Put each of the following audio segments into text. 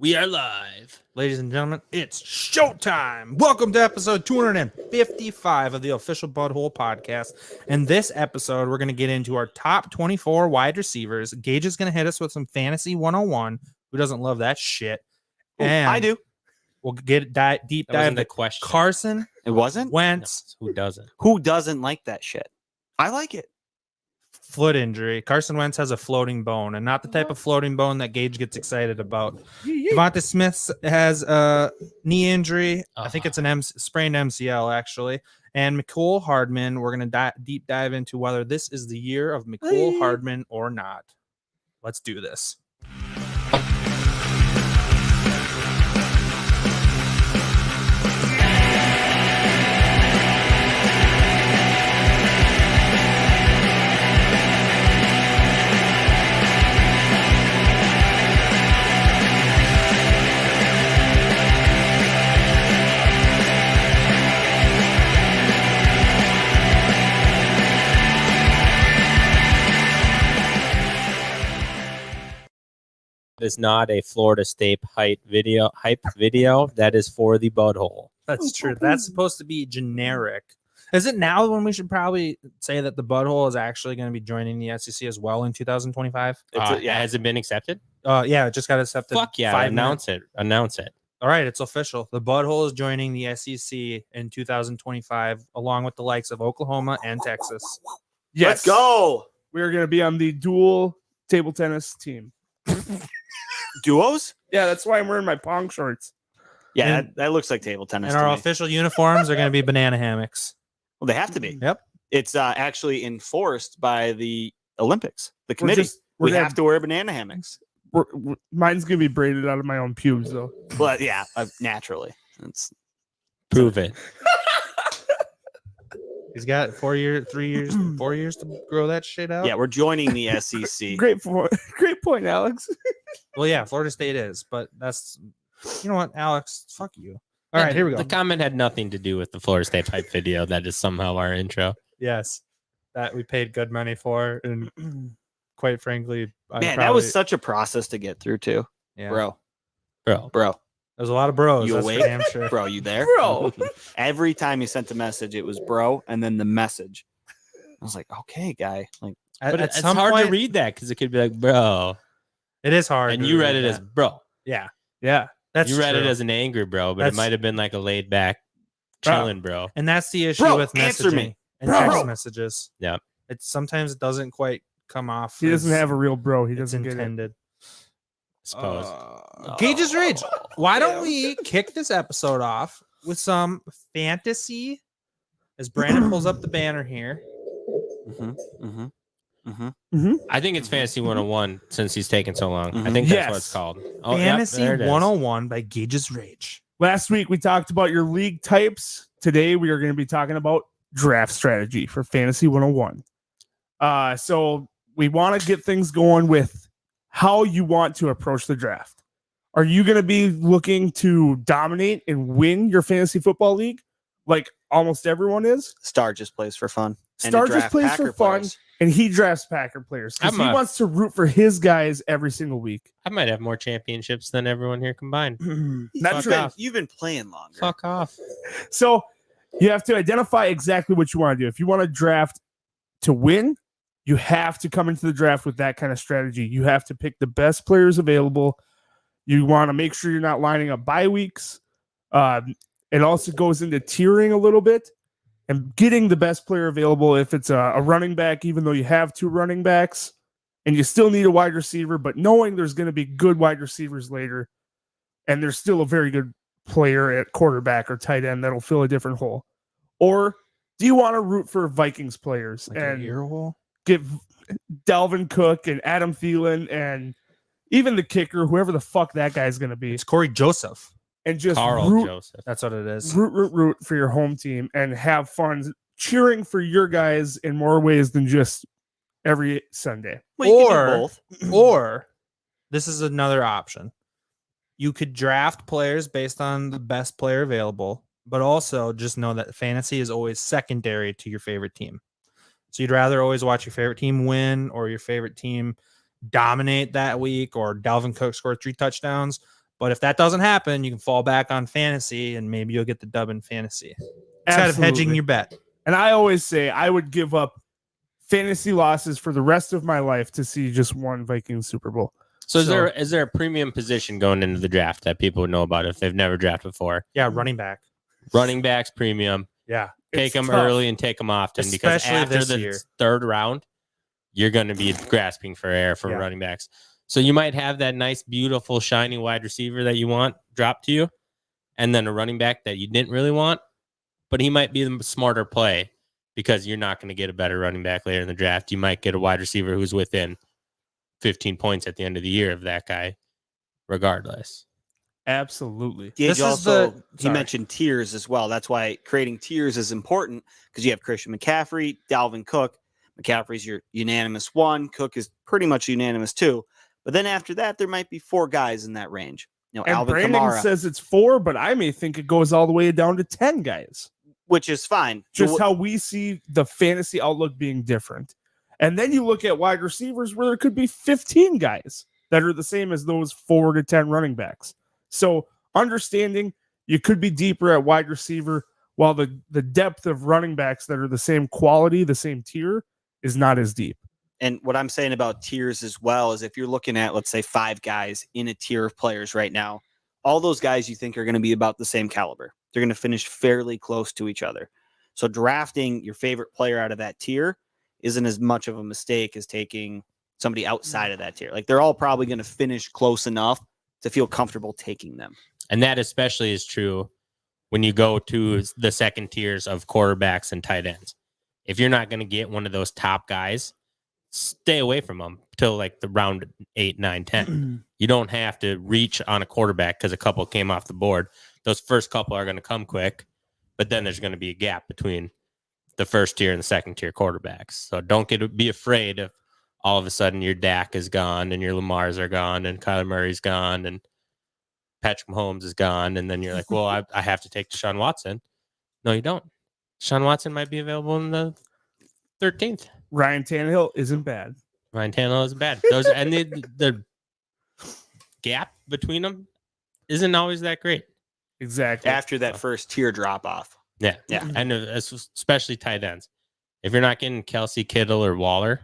We are live. Ladies and gentlemen, it's showtime. Welcome to episode 255 of the official Butthole podcast. In this episode, we're going to get into our top 24 wide receivers. Gage is going to hit us with some Fantasy 101. Who doesn't love that shit? Ooh, And I do. We'll get deep That dive wasn't the into question. Carson It wasn't? Wentz, Who doesn't? Who doesn't like that shit? I like it. foot injury. Carson Wentz has a floating bone, and not the type of floating bone that Gage gets excited about. Devonta Smith has a knee injury. I think it's an sprained MCL, actually. And Mecole Hardman, we're going to deep dive into whether this is the year of Mecole Hardman or not. Let's do this. Is not a Florida State hype video. That is for the butthole. That's true. That's supposed to be generic. Is it now when we should probably say that the butthole is actually going to be joining the SEC as well in 2025? Has it been accepted? Yeah, it just got accepted. Fuck yeah! Announce it. All right, it's official. The butthole is joining the SEC in 2025, along with the likes of Oklahoma and Texas. Yes. Let's go. We're going to be on the dual table tennis team. Duos? Yeah, that's why I'm wearing my Pong shorts. Yeah, And- that looks like table tennis. And to our me. official uniforms are going to be banana hammocks. Well, they have to be. Yep. It's actually enforced by the Olympics, the committee. We have to wear banana hammocks. Mine's going to be braided out of my own pubes, though. But yeah, naturally. It's Prove it. He's got 4 years to grow that shit out. yeah, we're joining the SEC. Great point, Alex. Well, yeah, Florida State is, but that's, you know what, Alex, fuck you. All right, here we go. The comment had nothing to do with the Florida State hype video. That is somehow our intro. Yes, that we paid good money for, and quite frankly, That was such a process to get through too, yeah. bro. There's a lot of bros. You that's for awake? damn sure. Bro, you there? Bro. Every time you sent a message, it was bro, and then the message. I was like, okay, guy. Like, But At it's some hard point, to read that because it could be like, bro. It is hard, And to you read read it that. as bro. yeah. Yeah. That's You read it true. as an angry bro, but That's- it might have been like a laid back, Bro. chilling bro. And that's the issue Bro, with answer messaging me. and Bro. text messages. Yeah. Sometimes it doesn't quite come off. He doesn't as have a real bro. He it's doesn't get it. intended. Suppose. Gage's Rage. Why don't we kick this episode off with some fantasy? As Brandon pulls up the banner here. I think it's Fantasy 101 since he's taken so long. I think that's Yes. what it's called. Oh, yep, Fantasy there it is. 101 by Gage's Rage. Last week, we talked about your league types. Today, we are going to be talking about draft strategy for Fantasy 101. So we want to get things going with how you want to approach the draft. Are you going to be looking to dominate and win your fantasy football league like almost everyone is? Star just plays for fun. And Star to just draft plays Packer for fun, players. and he drafts Packer players because I'm he a- wants to root for his guys every single week. I might have more championships than everyone here combined. Not Fuck true. off. You've been playing longer. Fuck off. So you have to identify exactly what you want to do. If you want to draft to win, you have to come into the draft with that kind of strategy. You have to pick the best players available. You want to make sure you're not lining up bye weeks. It also goes into tiering a little bit and getting the best player available. If it's a running back, even though you have two running backs and you still need a wide receiver, but knowing there's going to be good wide receivers later and there's still a very good player at quarterback or tight end that'll fill a different hole. Or do you want to root for Vikings players Like an and ear hole? get Dalvin Cook and Adam Thielen and even the kicker, whoever the fuck that guy's going to be, It's Corey Joseph. and just Carl root, Joseph. That's what it is. root for your home team and have fun cheering for your guys in more ways than just every Sunday. Well, you can do Or- both. Or this is another option. You could draft players based on the best player available, but also just know that fantasy is always secondary to your favorite team. So you'd rather always watch your favorite team win or your favorite team dominate that week or Dalvin Cook score 3 touchdowns. But if that doesn't happen, you can fall back on fantasy and maybe you'll get the dub in fantasy instead of hedging your bet. And I always say I would give up fantasy losses for the rest of my life to see just one Vikings Super Bowl. So is there a premium position going into the draft that people would know about if they've never drafted before? Yeah, running back. Running backs premium. Yeah. Take them tough. early and take them often, because Especially after this the year. third round, you're going to be grasping for air for running backs. So you might have that nice, beautiful, shiny wide receiver that you want drop to you, and then a running back that you didn't really want, but he might be the smarter play because you're not going to get a better running back later in the draft. You might get a wide receiver who's within 15 points at the end of the year of that guy, regardless. Absolutely. Gage also, he sorry. mentioned tiers as well. That's why creating tiers is important, because you have Christian McCaffrey, Dalvin Cook. McCaffrey's your unanimous 1. Cook is pretty much unanimous 2. But then after that, there might be 4 guys in that range. And Alvin Brandon Kamara, says it's 4, but I may think it goes all the way down to 10 guys. which is fine. Just how we see the fantasy outlook being different. And then you look at wide receivers where there could be 15 guys that are the same as those 4 to 10 running backs. So understanding you could be deeper at wide receiver, while the depth of running backs that are the same quality, the same tier, is not as deep. And what I'm saying about tiers as well is if you're looking at, let's say, 5 guys in a tier of players right now, all those guys you think are going to be about the same caliber. They're going to finish fairly close to each other. So drafting your favorite player out of that tier isn't as much of a mistake as taking somebody outside of that tier. Like, they're all probably going to finish close enough to feel comfortable taking them. And that especially is true when you go to the second tiers of quarterbacks and tight ends. If you're not going to get one of those top guys, stay away from them till like the round 8, 9, 10. You don't have to reach on a quarterback because a couple came off the board. Those first couple are going to come quick, but then there's going to be a gap between the first tier and the second tier quarterbacks. So don't be afraid if all of a sudden your Dak is gone and your Lamars are gone and Kyler Murray's gone and Patrick Mahomes is gone. And then you're like, well, I have to take Deshaun Watson. No, you don't. Deshaun Watson might be available in the 13th. Ryan Tannehill isn't bad. Ryan Tannehill isn't bad. Those and the gap between them isn't always that great. Exactly. After that first tier drop off. Yeah. And especially tight ends. If you're not getting Kelsey, Kittle, or Waller,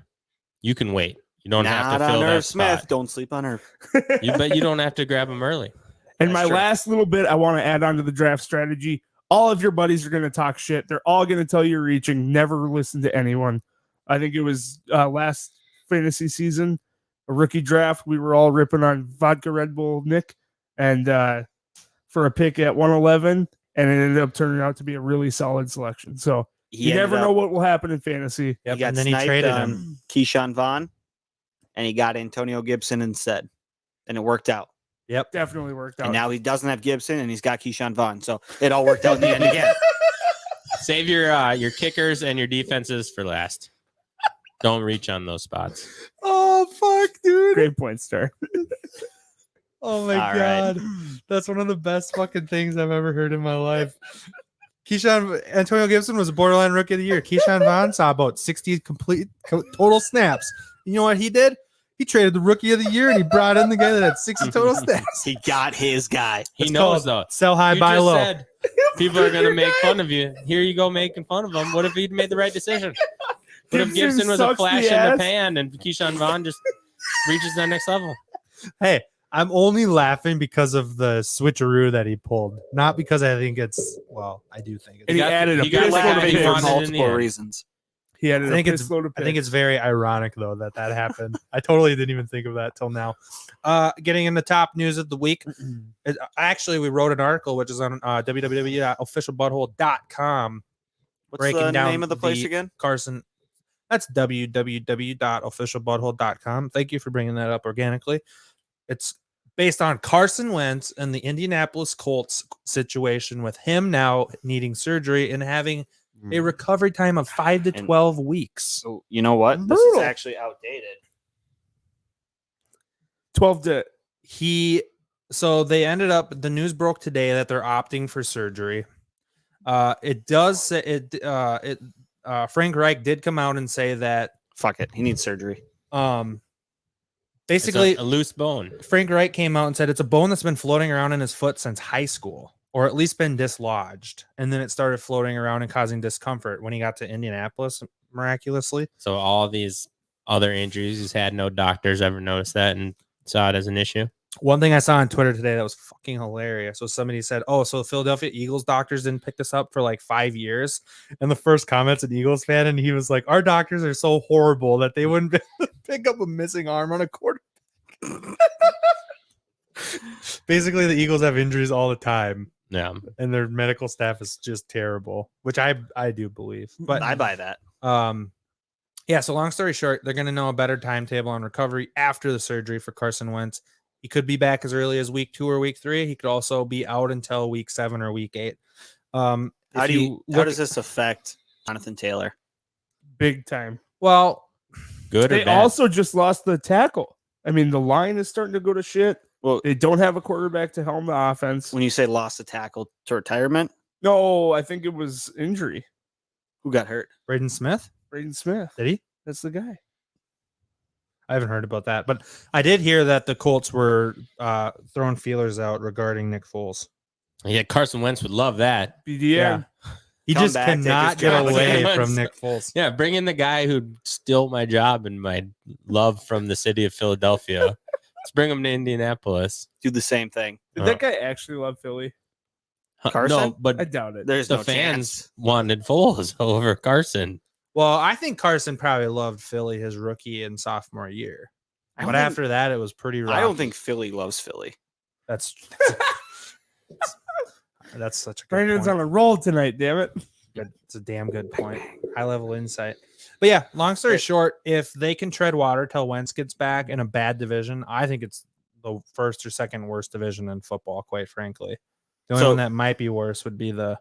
you can wait. You don't have to fill that Smith. spot. Don't sleep on Irv. But you don't have to grab them early. And That's my true. last little bit I want to add on to the draft strategy. All of your buddies are going to talk shit. They're all going to tell you you're reaching. Never listen to anyone. I think it was last fantasy season, a rookie draft. We were all ripping on Vodka Red Bull Nick and for a pick at 111, and it ended up turning out to be a really solid selection. So you never know what will happen in fantasy. Yep. He got And then he sniped traded on him. Keyshawn Vaughn, and he got Antonio Gibson instead, and it worked out. Yep. Definitely worked out. And now he doesn't have Gibson, and he's got Keyshawn Vaughn. So it all worked out in the end again. Save your kickers and your defenses for last. Don't reach on those spots. Oh, fuck, dude. Great point, Star. Oh, my All God. That's one of the best fucking things I've ever heard in my life. Antonio Gibson was a borderline rookie of the year. Keyshawn Vaughn saw about 60 total snaps. You know what he did? He traded the rookie of the year and he brought in the guy that had 60 total snaps. He got his guy. He It's knows, called though. Sell high, You buy just low. said people are going to make fun of you. Here you go making fun of him. What if he'd made the right decision? What if Gibson was a sucks flash the in the ass. pan and Keyshawn Vaughn just reaches that next level? Hey, I'm only laughing because of the switcheroo that he pulled, not because I think it's, well, I do think And he it's. added a he got piss the load guy of he picks. wanted in the multiple end. reasons. He added I think a it's piss load of I think picks. it's very ironic though that happened. I totally didn't even think of that till now. Getting in the top news of the week. Actually, we wrote an article which is on www.officialbutthole.com. What's breaking the down name of the place again? Carson. That's www.officialbutthole.com. Thank you for bringing that up organically. It's based on Carson Wentz and the Indianapolis Colts situation with him now needing surgery and having a recovery time of 5 to And- 12 weeks. So you know what? This is Brutal. actually outdated. 12 to So they ended up, the news broke today that they're opting for surgery. It does say Frank Reich did come out and say that Fuck it. He needs surgery. Basically, a loose bone. Frank Reich came out and said it's a bone that's been floating around in his foot since high school, or at least been dislodged. And then it started floating around and causing discomfort when he got to Indianapolis, miraculously. So all these other injuries he's had, no doctors ever noticed that and saw it as an issue. One thing I saw on Twitter today that was fucking hilarious was somebody said, "Oh, so the Philadelphia Eagles doctors didn't pick this up for like 5 years." And the first comment's an Eagles fan, and he was like, "Our doctors are so horrible that they wouldn't be able to pick up a missing arm on a quarterback." Basically, the Eagles have injuries all the time, Yeah. and their medical staff is just terrible, which I do believe. But I buy that. yeah. So long story short, they're going to know a better timetable on recovery after the surgery for Carson Wentz. He could be back as early as week 2 or week 3. He could also be out until week 7 or week 8. How does this affect Jonathan Taylor? Big time. Well, Good or They bad? also just lost the tackle. I mean, the line is starting to go to shit. Well, They don't have a quarterback to helm the offense. when you say lost a tackle to retirement, No, I think it was injury. who got hurt? Braden Smith, Braden Smith. did he? That's the guy. I haven't heard about that, but I did hear that the Colts were throwing feelers out regarding Nick Foles. Yeah, Carson Wentz would love that. BDN. He Come just back, take his cannot get job away again. from Nick Foles. Yeah, bring in the guy who stole my job and my love from the city of Philadelphia. Let's bring him to Indianapolis. Do the same thing. Did that guy actually love Philly? Carson? No, but I doubt it. There's the no fans chance. wanted Foles over Carson. Well, I think Carson probably loved Philly his rookie and sophomore year, I don't but think- after that, it was pretty rough. I don't think Philly loves Philly. that's that's such a good Brandon's point. on a roll tonight, damn it. Good. It's a damn good point. High level insight. But yeah, long story short, if they can tread water till Wentz gets back in a bad division, I think it's the first or second worst division in football, quite frankly. The only So- one that might be worse would be the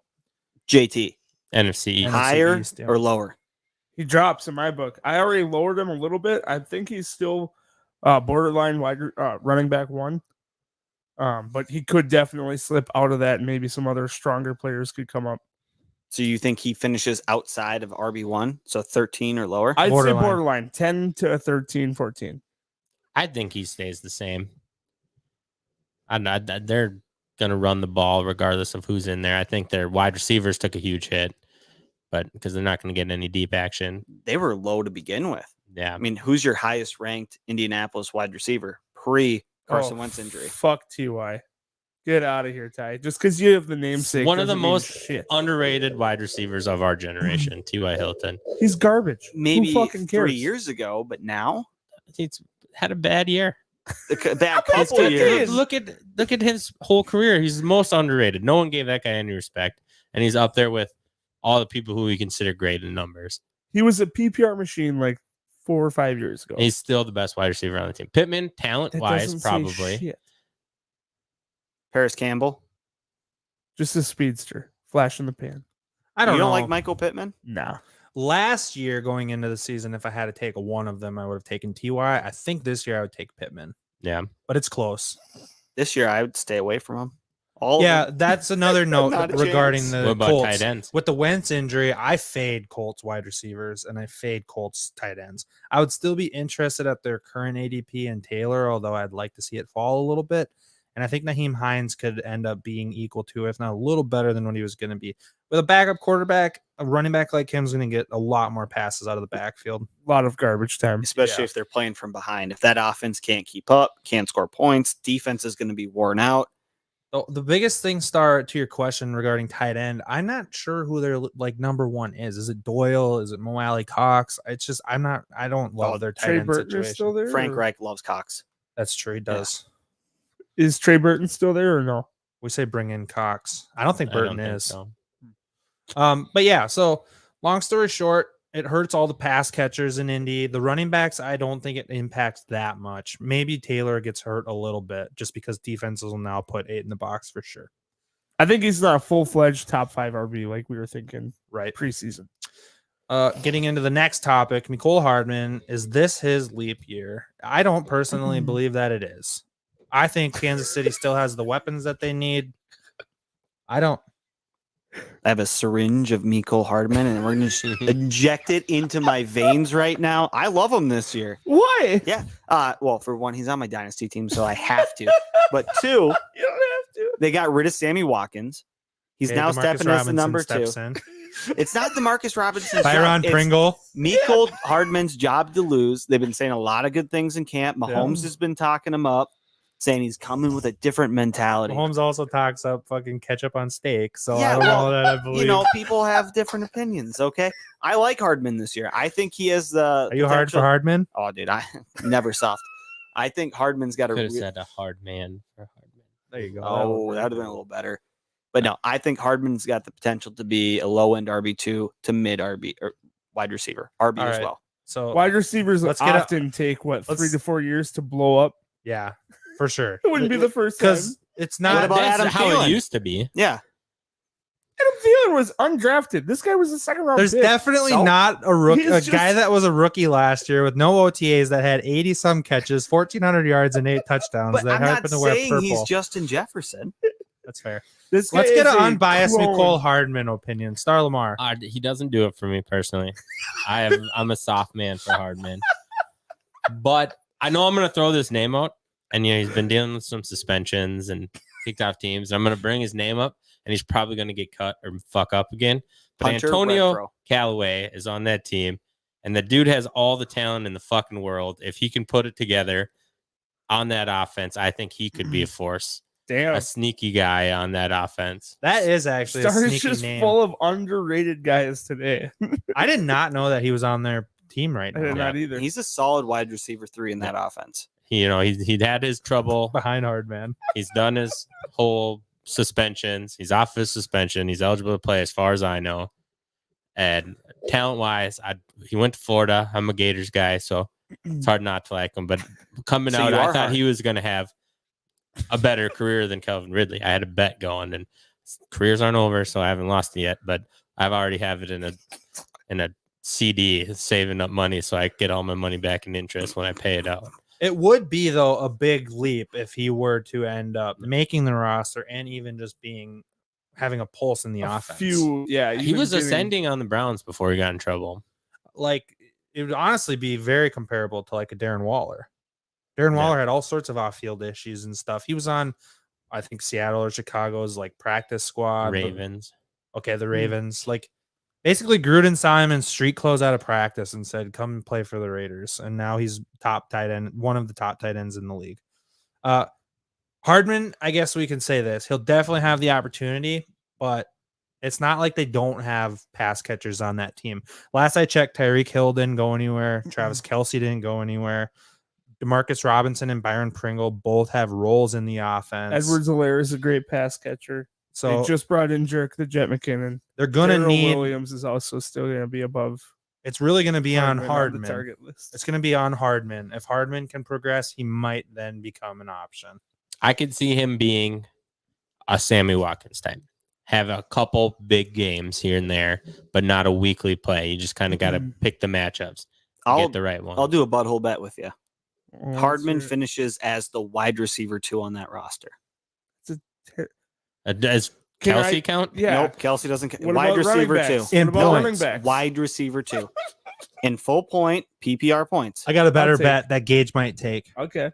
JT, NFC East. NFC higher East, yeah. or lower? He drops in my book. I already lowered him a little bit. I think he's still borderline wide running back 1. But he could definitely slip out of that, and maybe some other stronger players could come up. So you think he finishes outside of RB1, so 13 or lower? I'd Borderline. say borderline 10 to 13, 14. I think he stays the same. They're going to run the ball regardless of who's in there. I think their wide receivers took a huge hit, but because they're not going to get any deep action. They were low to begin with. Yeah. I mean, who's your highest ranked Indianapolis wide receiver pre Carson Wentz injury? Fuck TY. Get out of here, Ty. Just because you have the namesake. One of the doesn't mean most shit. underrated wide receivers of our generation, T.Y. Hilton. He's garbage. Maybe Who fucking cares? 3 years ago, but now He's had a bad year. bad couple His years. Look at his whole career. He's the most underrated. No one gave that guy any respect, and he's up there with all the people who we consider great in numbers. He was a PPR machine like 4 or 5 years ago. He's still the best wide receiver on the team. Pittman, talent That wise, doesn't say probably. shit. Paris Campbell. Just a speedster, flash in the pan. I don't You don't know. like Michael Pittman? Nah. Last year, going into the season, if I had to take one of them, I would have taken Ty. I think this year I would take Pittman, Yeah. but it's close. This year, I would stay away from him. All Yeah, of them. that's another note Not a regarding chance. the What about Colts. tight ends? With the Wentz injury, I fade Colts wide receivers and I fade Colts tight ends. I would still be interested at their current ADP and Taylor, although I'd like to see it fall a little bit. And I think Naheem Hines could end up being equal to, if not a little better than what he was going to be. With a backup quarterback, a running back like him is going to get a lot more passes out of the backfield. A lot of garbage time. Especially if they're playing from behind. If that offense can't keep up, can't score points, defense is going to be worn out. The biggest thing, Star, to your question regarding tight end, I'm not sure who their like number one is. Is it Doyle? Is it Mo Alley Cox? It's just I don't love their tight Trey end Burton is situation. still there? Frank or- Reich loves Cox. That's true. He does. Is Trey Burton still there or no? We say bring in Cox. I don't think I don't Burton think is. so. But yeah, so long story short, it hurts all the pass catchers in Indy. The running backs, I don't think it impacts that much. Maybe Taylor gets hurt a little bit just because defenses will now put 8 in the box for sure. I think he's not a full-fledged top 5 RB like we were thinking Right. preseason. Getting into the next topic, Mecole Hardman, is this his leap year? I don't personally believe that it is. I think Kansas City still has the weapons that they need. I don't. I have a syringe of Mecole Hardman, and we're going to inject it into my veins right now. I love him this year. Why? Yeah. Well, for one, he's on my dynasty team, so I have to. But two, You don't have to. they got rid of Sammy Watkins. He's Okay, now DeMarcus stepping as the Robinson number 2. steps in. It's not DeMarcus Robinson's Byron job. Pringle. It's Mecole Hardman's job to lose. They've been saying a lot of good things in camp. Mahomes has been talking him up, saying he's coming with a different mentality. Mahomes also talks up fucking ketchup on steak. So Yeah, I don't know that I believe. You know, people have different opinions. Okay, I like Hardman this year. I think he has the. Are you hard for Hardman? Oh, dude, I never soft. I think Hardman's got a. Could have said a hard man for Hardman. There you go. Oh, that would have been a little better. But no, I think Hardman's got the potential to be a low end RB2 to mid RB or wide receiver RB as well. So Wide receivers Let's get often take 3 to 4 years to blow up. yeah, for sure. It wouldn't be the first time. Because it's What not about That's Adam how Thielen? it used to be. Yeah, Adam Thielen was undrafted. This guy was a second round. There's pick. definitely So, not a rookie, he's a just- guy that was a rookie last year with no OTAs that had 80 some catches, 1,400 yards, and 8 touchdowns. but that I'm not happened to wear saying purple. he's Justin Jefferson. That's fair. This guy Let's get is an a unbiased clone. Mecole Hardman opinion. Star Lamar. He doesn't do it for me personally. I'm a soft man for Hardman, but I know I'm going to throw this name out. And he's been dealing with some suspensions and kicked off teams. I'm going to bring his name up, and he's probably going to get cut or fuck up again. But Hunter Antonio Renfro. Callaway is on that team, and the dude has all the talent in the fucking world. If he can put it together on that offense, I think he could be a force. Damn. A sneaky guy on that offense. That is actually a Star is sneaky just name. full of underrated guys today. I did not know that he was on their team right I did now. not either. He's a solid wide receiver 3 in that offense. He'd had his trouble. Behind Hardman. He's done his whole suspensions. He's off his suspension. He's eligible to play as far as I know. And talent-wise, he went to Florida. I'm a Gators guy, so it's hard not to like him. But coming So out, you I are thought hard. he was going to have a better career than Calvin Ridley. I had a bet going, and careers aren't over, so I haven't lost it yet. But I've already have it in a CD, saving up money so I get all my money back in interest when I pay it out. It would be, though, a big leap if he were to end up making the roster and even just having a pulse in the offense. He even was getting- ascending on the Browns before he got in trouble. Like, it would honestly be very comparable to like a Darren Waller. Darren Waller had all sorts of off-field issues and stuff. He was on, I think, Seattle or Chicago's like practice squad. Ravens. The Ravens. Like, basically, Gruden saw him in street clothes out of practice and said, "Come and play for the Raiders." And now he's top tight end, one of the top tight ends in the league. Hardman, I guess we can say this: he'll definitely have the opportunity, but it's not like they don't have pass catchers on that team. Last I checked, Tyreek Hill didn't go anywhere. Travis Kelce didn't go anywhere. DeMarcus Robinson and Byron Pringle both have roles in the offense. Edwards-Helaire is a great pass catcher. So They just brought in Jerk the Jet McKinnon. they're going to Darrell need. Williams is also still going to be above It's really going to be on the Hardman. target list. It's going to be on Hardman. If Hardman can progress, he might then become an option. I could see him being a Sammy Watkins type. Have a couple big games here and there, but not a weekly play. You just kind of got to pick the matchups. Get the right one. I'll do a butthole bet with you. Oh, Hardman sir. finishes as the wide receiver 2 on that roster. Does Can Kelsey I- count? Yeah. Nope, Kelsey doesn't. What Wide about running receiver backs? 2. In What about running points. backs? Wide receiver 2. In full point PPR points. I got a better I'll take- bet that Gage might take. Okay.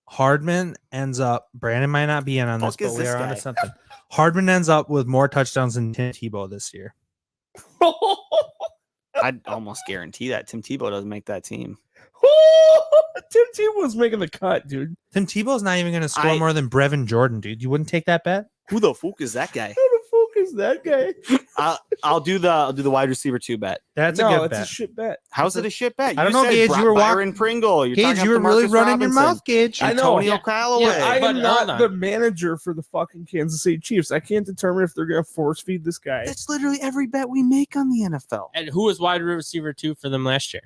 Hardman ends up. Brandon might not be in on this, Fuck is but we this are onto guy? something. Hardman ends up with more touchdowns than Tim Tebow this year. I'd almost guarantee that Tim Tebow doesn't make that team. Tim Tebow's making the cut, dude. Tim Tebow's not even going to score more than Brevin Jordan, dude. You wouldn't take that bet? Who the fuck is that guy? Who the fuck is that guy? I'll do the wide receiver 2 bet. That's a no, good it's bet. a shit bet. How's it a shit bet? I don't know, said Gage, you were Byron Pringle. You're Gage, talking you were about really DeMarcus running your Robinson. mouth, Gage. I know. Antonio Callaway. I but am hold not on. the manager for the fucking Kansas City Chiefs. I can't determine if they're going to force feed this guy. That's literally every bet we make on the NFL. And who was wide receiver 2 for them last year?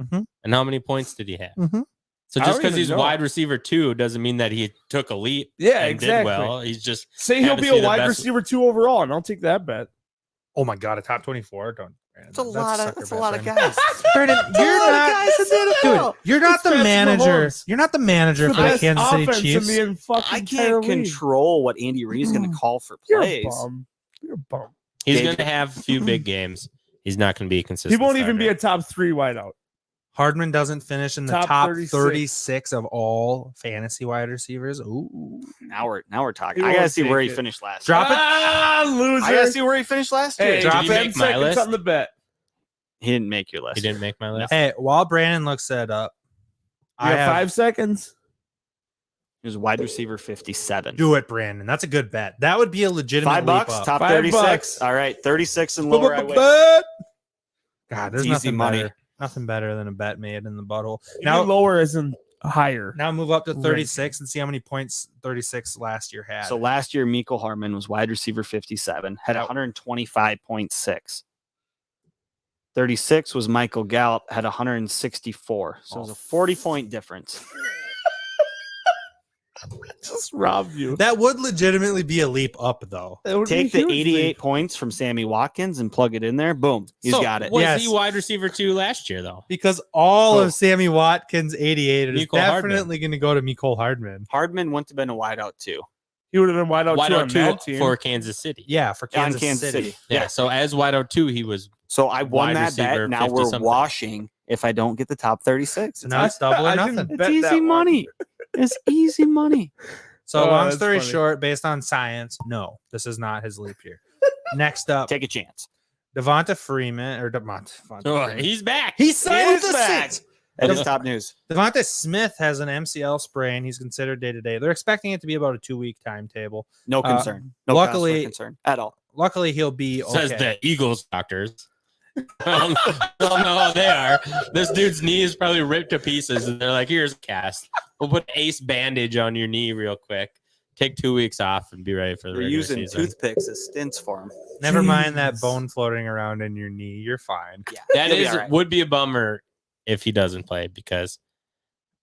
Mhm. And how many points did he have? Mhm. So I just don't because even he's know. wide receiver 2 doesn't mean that he took a leap Yeah, and exactly. did well. He's just Say he'll had to be see a the wide best- receiver 2 overall, and I'll take that bet. Oh my God, a top 24. Don't. That's a lot of guys. Brandon, That's you're a lot not. of guys in the Dude, NFL. you're not It's the Patrick manager. Mahomes. You're not the manager It's for the the best Kansas City offense Chiefs. in the fucking I entire can't league. control what Andy Reid's going to call for You're a plays. bum. You're a bum. He's Gage- going to have a few big games. He's not going to be a consistent. He won't even be starter. a top 3 wideout. Hardman doesn't finish in the Top top 36. 36 of all fantasy wide receivers. Ooh. Now we're talking. He I gotta won't see where take he it. finished last. Drop it. Loser. I gotta see where he finished last year. Hey, Did drop he 10 make my seconds list? on the bet. He didn't make your list. He didn't make my list. Hey, while Brandon looks that up, You I have have 5 seconds. He was wide receiver 57. do it, Brandon. That's a good bet. That would be a legitimate $5, leap up. top $5. 36. All right, 36 and lower. I win. God, there's It's easy nothing money. better. Nothing better than a bet made in the butthole. Even Now, lower isn't higher. now move up to 36 and see how many points 36 last year had. So last year, Mecole Hardman was wide receiver 57, had 125.6. 36 was Michael Gallup, had 164. So it was a 40-point difference. Just robbed you. that would legitimately be a leap up, though. That would be Take the huge 88 leap. points from Sammy Watkins and plug it in there. Boom, he's So, got it. Was Yes. he wide receiver 2 last year, though? Because all Oh. of Sammy Watkins' 88 is Mecole Hardman. definitely going to go to Mecole Hardman. Hardman wouldn't have been a wideout too. He would have been wide out Wide too out on 2 that team. for Kansas City. Yeah, for On Kansas, City. Yeah, so as wide out 2, he was So I won Wide that receiver, bet. Now 50 we're something. washing if I don't get the top 36. So now it's double or I didn't nothing. bet It's that easy one. money. It's easy money. So Oh, long that's story funny. short, based on science, no, this is not his leap year. Next up, Take a chance. Devonta Freeman or Devonta oh, Freeman. he's back. He signed with He's the back. Saints. That is top news. Devonta Smith has an MCL sprain. He's considered day to day. They're expecting it to be about a 2-week timetable. No concern. No luckily- cause for concern at all. Luckily, he'll be okay. Says the Eagles doctors. I don't know how they are. This dude's knee is probably ripped to pieces, and they're like, "Here's a cast. We'll put an ace bandage on your knee real quick. Take 2 weeks off and be ready for the They're regular using season." toothpicks as stints for him. Never mind that Jeez. bone floating around in your knee. You're fine. Yeah, That he'll be is all right. would be a bummer if he doesn't play, because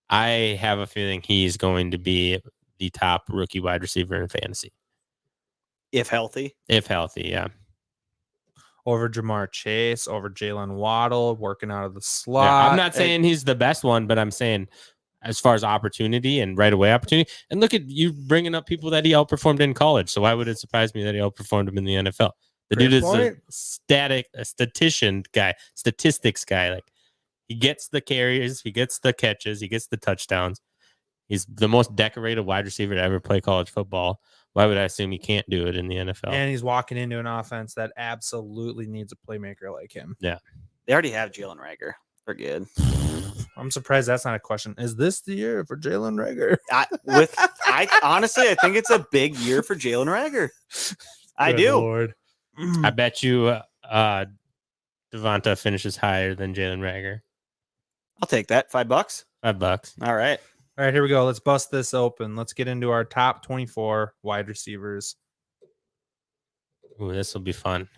I have a feeling he's going to be the top rookie wide receiver in fantasy If healthy. if healthy. Yeah. Over Jamar Chase, over Jalen Waddle, working out of the slot. Yeah, I'm not saying he's the best one, but I'm saying as far as opportunity and right away opportunity. And look at you bringing up people that he outperformed in college. So why would it surprise me that he outperformed him in the NFL? The Great dude is point. a statistics guy. Like, he gets the carries, he gets the catches, he gets the touchdowns. He's the most decorated wide receiver to ever play college football. Why would I assume he can't do it in the NFL? And he's walking into an offense that absolutely needs a playmaker like him. They already have Jalen Rager. We're good. I'm surprised that's not a question. Is this the year for Jalen Rager? I honestly, I think it's a big year for Jalen Rager. I Good do. Lord. I bet you Devonta finishes higher than Jalen Rager. I'll take that. $5. $5. All right. All right, here we go. Let's bust this open. Let's get into our top 24 wide receivers. Ooh, this will be fun.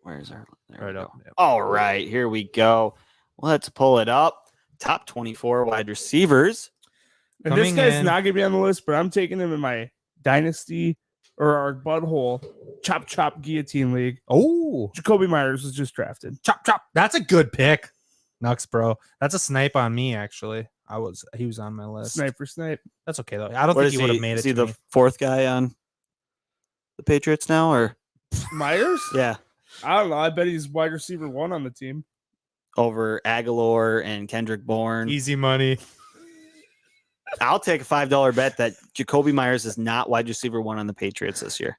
Where's our there Right we up. go. Yep. All right, here we go. Let's pull it up. Top 24 wide receivers. And this Coming guy's in- not going to be on the list, but I'm taking him in my dynasty or our butthole chop guillotine league. Oh, Jacoby Myers was just drafted. chop. That's a good pick. Nux, bro. That's a snipe on me, actually. He was on my list. Sniper snipe. That's okay, though. I don't What think is he would have made it Is he to the me. fourth guy on the Patriots now, or Myers? yeah, I don't know. I bet he's wide receiver 1 on the team. over Aguilar and Kendrick Bourne? Easy money. I'll take a $5 bet that Jacoby Myers is not wide receiver 1 on the Patriots this year.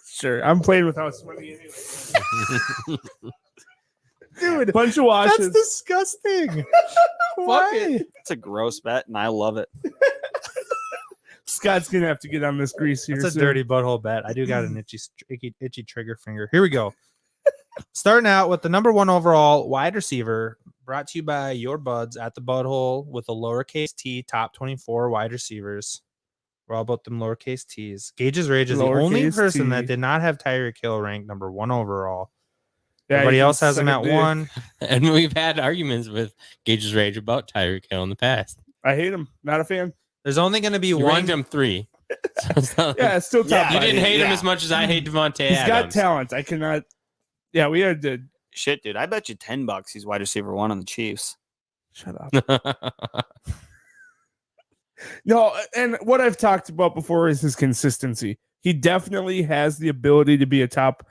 Sure. I'm playing with house money anyway. Dude, bunch of That's washes. disgusting. Why? It's a gross bet, and I love it. Scott's going to have to get on this grease here. That's a soon. dirty butthole bet. I do got an itchy trigger finger. Here we go. Starting out with the number 1 overall wide receiver, brought to you by your buds at the butthole with a lowercase t, top 24 wide receivers. We're all about them lowercase t's. Gages Rage is the only Lowercase person t. that did not have Tyreek Hill ranked number 1 overall. Yeah, Everybody he's else has him at second big. 1. And we've had arguments with Gage's Rage about Tyreek Hill in the past. I hate him. Not a fan. There's only going to be You one. ranked him 3. So Yeah, it's still top Yeah, you five. didn't hate him Yeah. as much as I hate Devontae He's got Adams. talent. I cannot. Yeah, we had to. Shit, dude, I bet you $10 he's wide receiver 1 on the Chiefs. Shut up. No, and what I've talked about before is his consistency. He definitely has the ability to be a top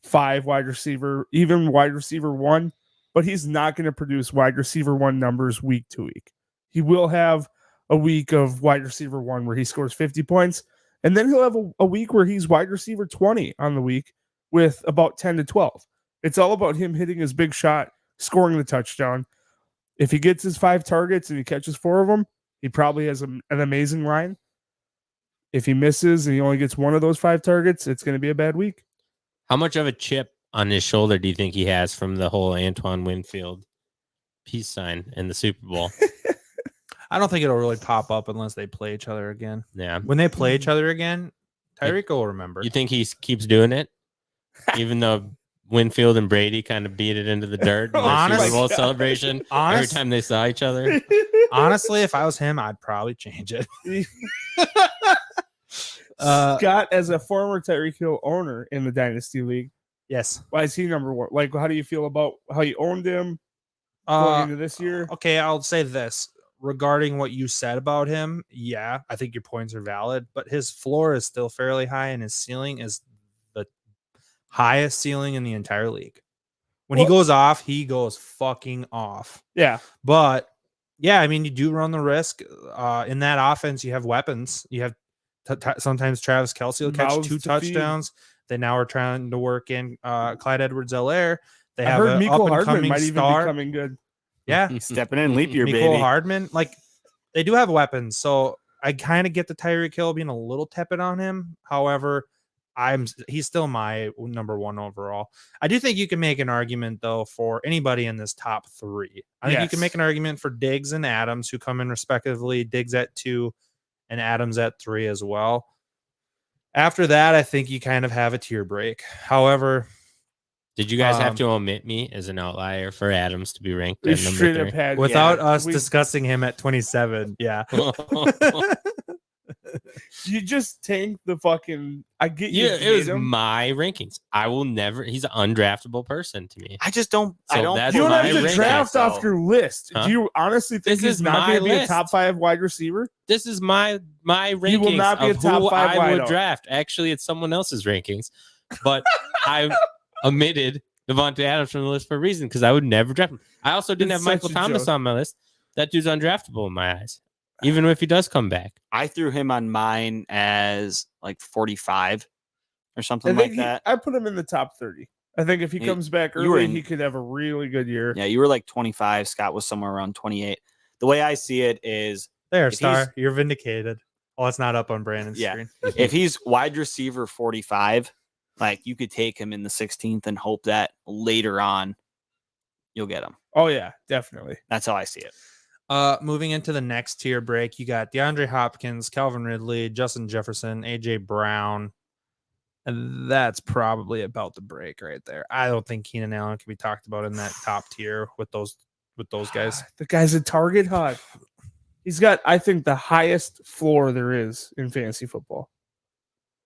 5 wide receiver, even wide receiver 1, but he's not going to produce wide receiver 1 numbers week to week. He will have a week of wide receiver 1 where he scores 50 points, and then he'll have a week where he's wide receiver 20 on the week with about 10 to 12. It's all about him hitting his big shot, scoring the touchdown. If he gets his 5 targets and he catches 4 of them, he probably has an amazing line. If he misses and he only gets 1 of those 5 targets, it's going to be a bad week. How much of a chip on his shoulder do you think he has from the whole Antoine Winfield peace sign in the Super Bowl? I don't think it'll really pop up unless they play each other again. Yeah. When they play each other again, Tyreek will remember. You think he keeps doing it? Even though Winfield and Brady kind of beat it into the dirt in their Super Bowl celebration every time they saw each other? Honestly, if I was him, I'd probably change it. Scott, as a former Tyreek Hill owner in the Dynasty League, yes. why is he number 1? Like, how do you feel about how you owned him going into this year? Okay, I'll say this. Regarding what you said about him, yeah, I think your points are valid, but his floor is still fairly high and his ceiling is the highest ceiling in the entire league. When he goes off, he goes fucking off. Yeah. But yeah, I mean, you do run the risk. In that offense, you have weapons. You have sometimes Travis Kelce will catch 2 touchdowns. They now are trying to work in Clyde Edwards-Helaire. They have an Mecole Hardman up-and-coming might star. even be coming good. Yeah. He's stepping in leap year, Mecole baby. Hardman, like they do have weapons, so I kind of get the Tyreek Hill being a little tepid on him. However, he's still my number 1 overall. I do think you can make an argument though for anybody in this top 3. I think you can make an argument for Diggs and Adams, who come in respectively. Diggs at 2 and Adams at 3 as well. After that, I think you kind of have a tier break. However, did you guys have to omit me as an outlier for Adams to be ranked at number 3? Without us discussing him at 27, yeah. You just tank the fucking. I get you. Yeah, it was my rankings. I will never. He's an undraftable person to me. I just don't. So I don't. that's You don't my have to ranking, draft so- off your list. Huh? Do you honestly think This he's is not my going to be a list. top 5 wide receiver? This is my rankings. He will not be a of top who 5 I would wideout. draft. Actually, it's someone else's rankings, but I omitted Devonta Adams from the list for a reason because I would never draft him. I also didn't It's have Michael such a Thomas joke. on my list. That dude's undraftable in my eyes, even if he does come back. I threw him on mine as like 45 or I something think like that. I put him in the top 30. I think if he You- comes back you were early, in- he could have a really good year. Yeah, you were like 25. Scott was somewhere around 28. The way I see it is There, If Star, he's- you're vindicated. Oh, it's not up on Brandon's Yeah. screen. if he's wide receiver 45, like you could take him in the 16th and hope that later on you'll get him. Oh yeah, definitely. That's how I see it. Moving into the next tier break, you got DeAndre Hopkins, Calvin Ridley, Justin Jefferson, AJ Brown. And that's probably about the break right there. I don't think Keenan Allen can be talked about in that top tier with those guys. The guy's a target hog. He's got, I think, the highest floor there is in fantasy football.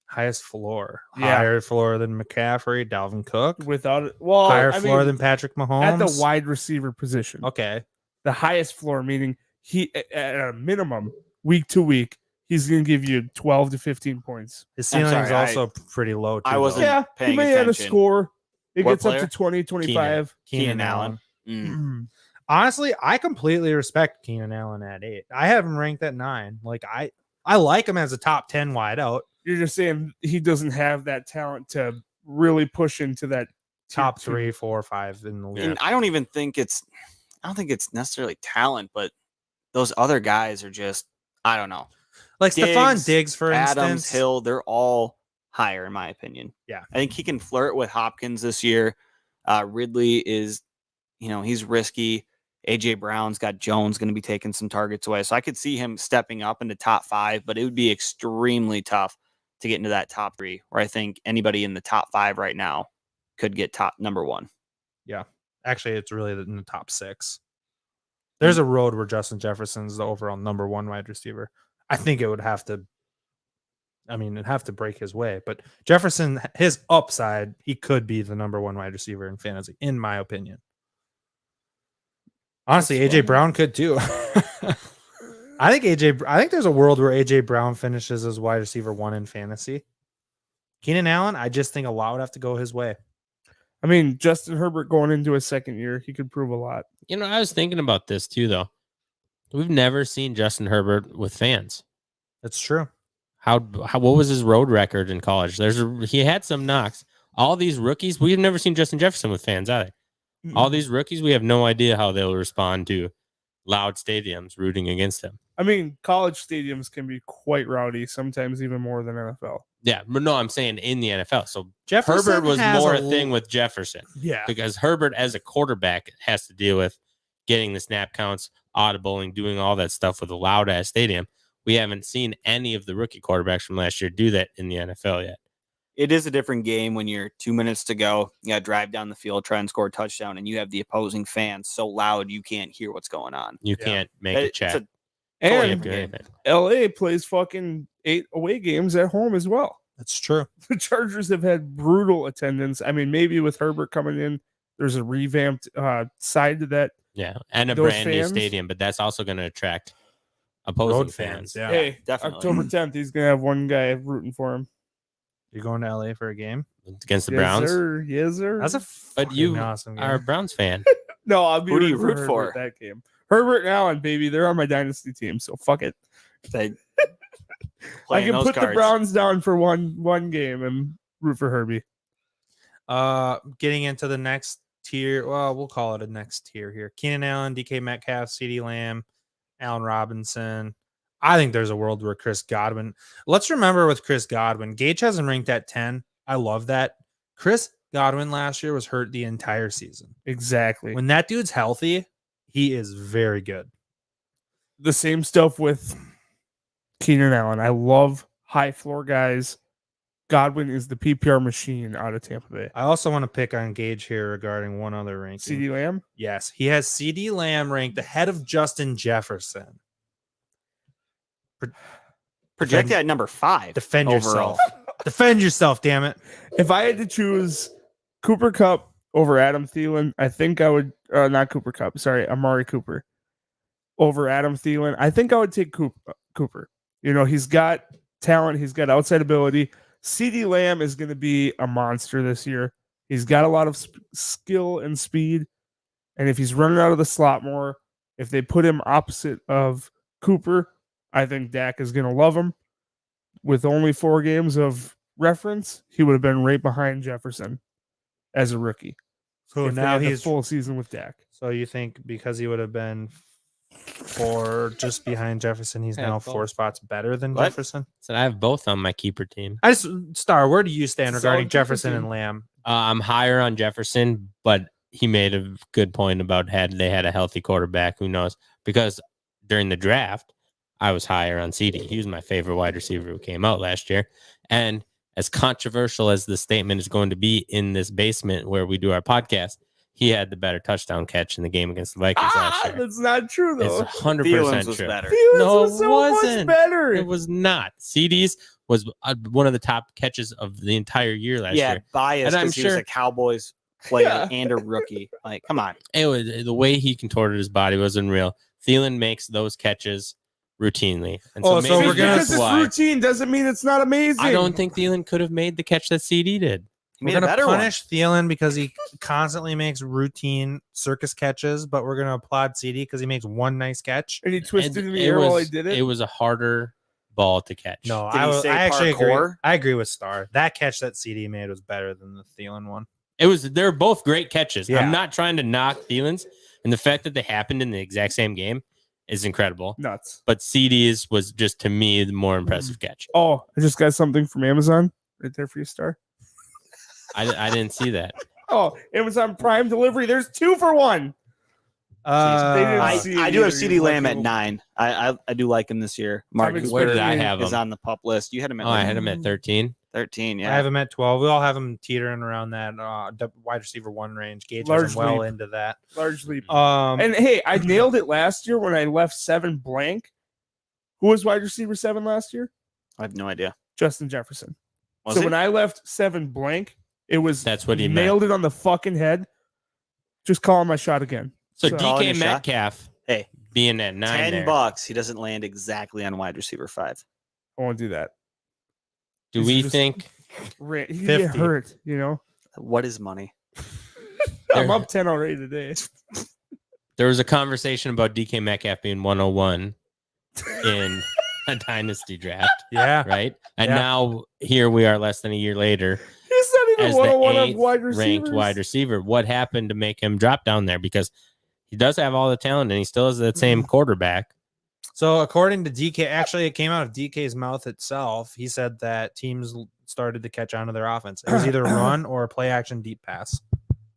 Highest floor. Yeah. Higher floor than McCaffrey, Dalvin Cook. Without it, well, Higher I floor mean, than Patrick Mahomes. at the wide receiver position. Okay. The highest floor, meaning he at a minimum week to week, he's going to give you 12 to 15 points. His I'm ceiling is sorry, also pretty low. Too, I wasn't- though. Yeah, he paying may add a attention. score. It What gets up player? to 20, 25. Keenan Allen. Mm. Honestly, I completely respect Keenan Allen at 8. I have him ranked at 9. Like I like him as a top 10 wideout. You're just saying he doesn't have that talent to really push into that Top tier 3, 4, 5 in the league. And I don't think it's necessarily talent, but those other guys are just, I don't know. Like Stephon Diggs, Diggs, for Adams, instance. Hill, they're all higher in my opinion. Yeah. I think he can flirt with Hopkins this year. Ridley is, he's risky. AJ Brown's got Jones going to be taking some targets away. So I could see him stepping up into top 5, but it would be extremely tough to get into that top 3, where I think anybody in the top 5 right now could get top number 1. Actually, it's really in the top 6. There's a road where Justin Jefferson's the overall number 1 wide receiver. I think it would have to. It'd have to break his way, but Jefferson, his upside, he could be the number 1 wide receiver in fantasy, in my opinion. Honestly, That's AJ fine. Brown could too. I think there's a world where AJ Brown finishes as wide receiver 1 in fantasy. Keenan Allen, I just think a lot would have to go his way. I mean, Justin Herbert going into his second year, he could prove a lot. I was thinking about this too, though. We've never seen Justin Herbert with fans. That's true. What was his road record in college? He had some knocks. All these rookies, we've never seen Justin Jefferson with fans either. All these rookies, we have no idea how they'll respond to loud stadiums rooting against them. I mean, college stadiums can be quite rowdy, sometimes even more than NFL. Yeah, but no, I'm saying in the NFL. So Jefferson Herbert was has more a a thing with Jefferson. Yeah. Because Herbert, as a quarterback, has to deal with getting the snap counts, audibling, doing all that stuff with a loud ass stadium. We haven't seen any of the rookie quarterbacks from last year do that in the NFL yet. It is a different game when you're 2 minutes to go. You got to drive down the field, try and score a touchdown, and you have the opposing fans so loud you can't hear what's going on. You can't make a It's check. totally And different game. LA plays fucking 8 away games at home as well. That's true. The Chargers have had brutal attendance. I mean, maybe with Herbert coming in, there's a revamped side to that. Yeah, and a Those brand new fans? stadium, but that's also going to attract opposing Road fans. fans. Yeah. Hey, definitely. October 10th, he's going to have one guy rooting for him. You're going to LA for a game? Against the Browns. Yes, sir. Yes, sir. That's a But you fucking awesome game. are a Browns fan. No, I'll be Who do you rooting root Herbert for? that game. Herbert and Allen, baby. They're on my dynasty team, so fuck it. They I playing can those put the cards. Browns down for one game and root for Herbie. Getting into the next tier. Well, we'll call it a next tier here. Keenan Allen, DK Metcalf, CeeDee Lamb, Allen Robinson. I think there's a world where Chris Godwin. Let's remember with Chris Godwin, Gage has him ranked at 10. I love that. Chris Godwin last year was hurt the entire season. Exactly. When that dude's healthy, he is very good. The same stuff with Keenan Allen. I love high floor guys. Godwin is the PPR machine out of Tampa Bay. I also want to pick on Gage here regarding one other ranking. CeeDee Lamb. Yes, he has CeeDee Lamb ranked ahead of Justin Jefferson. Projected at number 5. Defend overall. yourself. Defend yourself, damn it. If I had to choose Cooper Kupp over Adam Thielen, I think I would not Cooper Kupp, sorry, Amari Cooper over Adam Thielen. I think I would take Cooper. You know, he's got talent, he's got outside ability. CeeDee Lamb is going to be a monster this year. He's got a lot of skill and speed, and if he's running out of the slot more, if they put him opposite of Cooper, I think Dak is going to love him. With only 4 games of reference, he would have been right behind Jefferson as a rookie. So if they now had the he's full season with Dak. So you think because he would have been just behind Jefferson, he's Yeah, now both. 4 spots better than What? Jefferson? So I have both on my keeper team. I just Star, where do you stand Solid regarding keeper Jefferson team. and Lamb? I'm higher on Jefferson, but he made a good point about they had a healthy quarterback. Who knows? Because during the draft, I was higher on CeeDee. He was my favorite wide receiver who came out last year. And as controversial as the statement is going to be in this basement where we do our podcast, he had the better touchdown catch in the game against the Vikings last year. That's not true, It's though. 100% Thielens was true. better. Thielens No, was it so much wasn't. better. It was not. CD's was one of the top catches of the entire year last Yeah, year. biased And I'm because he was sure- a Cowboys player Yeah. and a rookie. Like, come on. It was the way he contorted his body was unreal. Thielen makes those catches routinely, and Oh, so so maybe we're gonna- because that's it's why. routine doesn't mean it's not amazing. I don't think Thielen could have made the catch that CD did. He We're made a gonna better one. punish Thielen because he constantly makes routine circus catches, but we're gonna applaud CD because he makes one nice catch. And he twisted And in the air while he did it. It was a harder ball to catch. No, Did he say I actually agree. parkour? I agree with Star. That catch that CD made was better than the Thielen one. they're both great catches. Yeah. I'm not trying to knock Thielen's, and the fact that they happened in the exact same game is incredible. Nuts. But CD's was just to me the more impressive catch. Oh, I just got something from Amazon right there for you, Star. I didn't see that. Oh, Amazon Prime delivery. There's 2 for 1. They didn't I, see I it do have either. CD He's Lamb like, at 9. I do like him this year. Mark Where Where did I have is him? on the pup list. You had him at Oh, I had him at 13. 13. I Yeah. have him at 12. We all have him teetering around that wide receiver 1 range. Gage has him Large well leap. into that. largely. And And hey, I nailed it last year when I left 7 blank. Who was wide receiver 7 last year? I have no idea. Justin Jefferson. Was So it? when I left 7 blank, it was That's what he nailed it on the fucking head. Just calling my shot again. So So- Calling DK your shot? Metcalf Hey, being at 9 $10 there. bucks. He doesn't land exactly on wide receiver 5. I won't do that. Do These we are just- think He could get 50. hurt, you know. What is money? I'm up 10 already today. There was a conversation about DK Metcalf being 101 in a dynasty draft, Yeah. right? And Yeah. now here we are less than a year later He's not even as 101 the of 8th wide ranked receivers. wide receiver. What happened to make him drop down there? Because he does have all the talent and he still has that same quarterback. So according to DK, actually, it came out of DK's mouth itself. He said that teams started to catch on to their offense. It was either run or play action deep pass.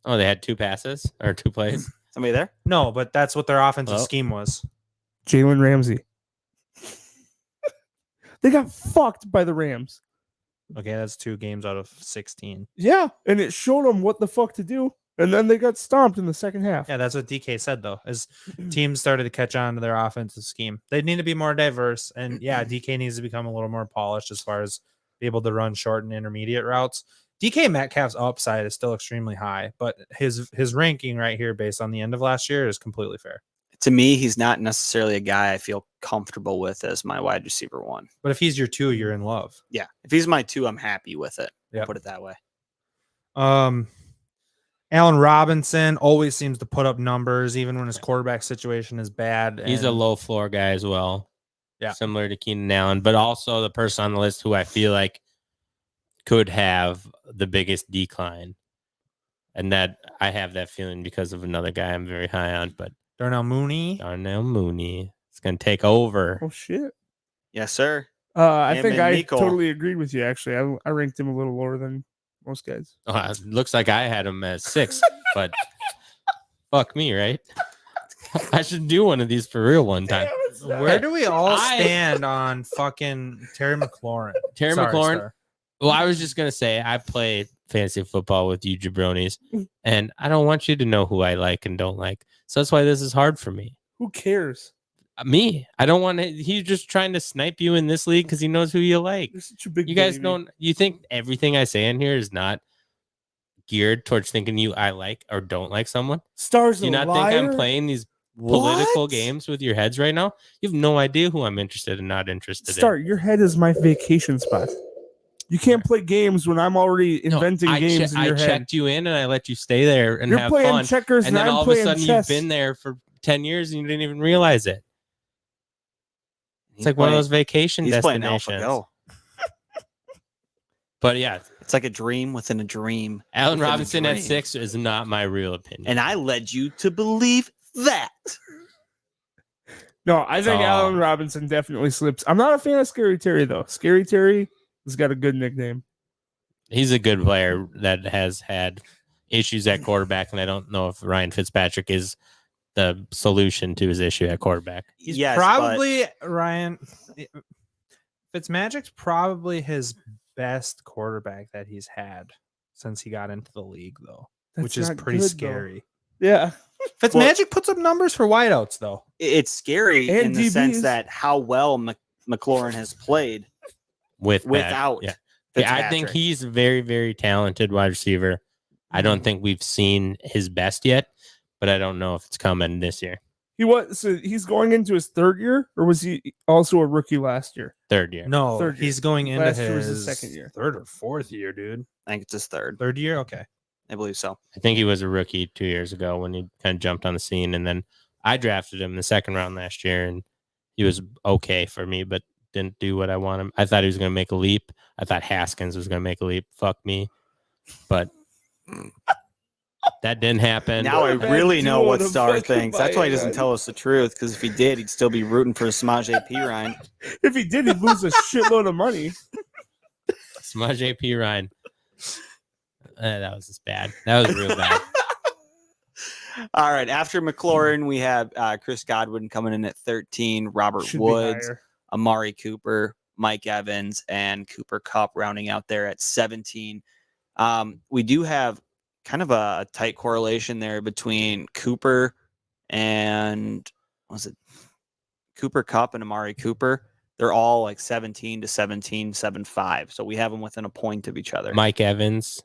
Oh, they had 2 passes or 2 plays. Somebody there? No, but that's what their offensive Well. scheme was. Jalen Ramsey. They got fucked by the Rams. Okay, that's 2 games out of 16. Yeah, and it showed them what the fuck to do, and then they got stomped in the second half. Yeah, that's what DK said, though, is teams started to catch on to their offensive scheme. They need to be more diverse, and yeah, DK needs to become a little more polished as far as be able to run short and intermediate routes. DK Metcalf's upside is still extremely high, but his ranking right here based on the end of last year is completely fair. To me, he's not necessarily a guy I feel comfortable with as my wide receiver 1. But if he's your 2, you're in love. Yeah. If he's my 2, I'm happy with it. Yeah. Put it that way. Allen Robinson always seems to put up numbers, even when his quarterback situation is bad. He's a and- low floor guy as well. Yeah. Similar to Keenan Allen, but also the person on the list who I feel like could have the biggest decline. And that I have that feeling because of another guy I'm very high on, but Darnell Mooney. Darnell Mooney is going to take over. Oh shit. Yes, sir. I Him think and I Mecole. totally agreed with you. Actually, I ranked him a little lower than most guys. It looks like I had him at 6, but fuck me, right? I should do one of these for real one time. Where do we all I- stand on fucking Terry McLaurin? Terry Sorry, McLaurin. sir. Well, I was just going to say I play fantasy football with you jabronis, and I don't want you to know who I like and don't like. So that's why this is hard for me. Who cares? Me. I don't want to. He's just trying to snipe you in this league because he knows who you like. You're such a big You guys baby. don't. You think everything I say in here is not geared towards thinking I like or don't like someone? Stars. Do you a not liar? think I'm playing these political What? games with your heads right now? You have no idea who I'm interested and not interested Start. Your head is my vacation spot. You can't play games when I'm already in. No, inventing games in I your head. checked you in and I let you stay there and You're have playing fun. checkers And then I'm all of a playing sudden chess. you've been there for 10 years and you didn't even realize it. It's He's like one of playing- those vacation He's playing destinations. AlphaGo. But yeah, It's like a dream within a dream. Allen within a Robinson at dream. 6 is not my real opinion. And I led you to believe that. No, I think Oh. Allen Robinson definitely slips. I'm not a fan of Scary Terry though. Scary Terry has got a good nickname. He's a good player that has had issues at quarterback, and I don't know if Ryan Fitzpatrick is the solution to his issue at quarterback. He's Yes, probably Ryan Fitzmagic's probably his best quarterback that he's had since he got into the league, though, That's which is not pretty good, though. scary. Yeah. Fitzmagic puts up numbers for wideouts, though. It's scary And in the sense DBs. that how well McLaurin has played without Yeah, I think Fitzpatrick. he's a very, very talented wide receiver. I don't think we've seen his best yet, but I don't know if it's coming this year. So he's going into his 3rd year, or was he also a rookie last year? 3rd year. No, Third year. he's going into Last year was his his 2nd year. 3rd or 4th year, dude. I think it's his 3rd. 3rd year, okay. I believe so. I think he was a rookie 2 years ago when he kind of jumped on the scene, and then I drafted him in the 2nd round last year, and he was okay for me, but didn't do what I want him. I thought he was going to make a leap. I thought Haskins was going to make a leap. Fuck me, but that didn't happen. Now I Bad really know duo what to Star fucking thinks. That's why he doesn't buy, tell us the truth. Because if he did, he'd still be rooting for Samaje Perine. If he did, he'd lose a shitload of money. Smudge AP Ryan. That was just bad. That was real bad. All right. After McLaurin, we have Chris Godwin coming in at 13, Robert Should be Woods, higher. Amari Cooper, Mike Evans, and Cooper Kupp rounding out there at 17. We do have kind of a tight correlation there between Cooper and Cooper Kupp and Amari Cooper. They're all like 17 to 17, 7-5. So we have them within a point of each other. Mike Evans.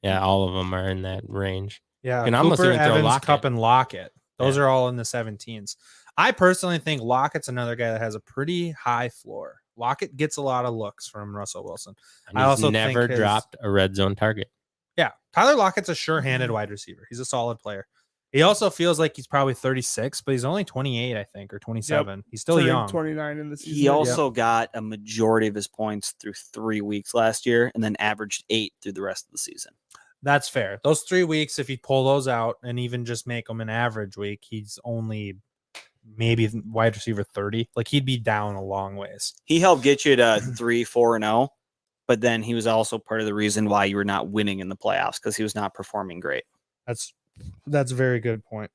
Yeah, all of them are in that range. Yeah, And I'm almost Cooper, even throw Evans, Lockett. Kupp, and Lockett. Those are all in the 17s. I personally think Lockett's another guy that has a pretty high floor. Lockett gets a lot of looks from Russell Wilson. And I he's also never think his- dropped a red zone target. Yeah, Tyler Lockett's a sure-handed wide receiver. He's a solid player. He also feels like he's probably 36, but he's only 28, I think, or 27. He's still Turning young. 29 in the season. He also got a majority of his points through 3 weeks last year and then averaged 8 through the rest of the season. That's fair. Those 3 weeks, if you pull those out and even just make them an average week, he's only maybe wide receiver 30. Like he'd be down a long ways. He helped get you to 3, 4-0, but then he was also part of the reason why you were not winning in the playoffs because he was not performing great. That's a very good point.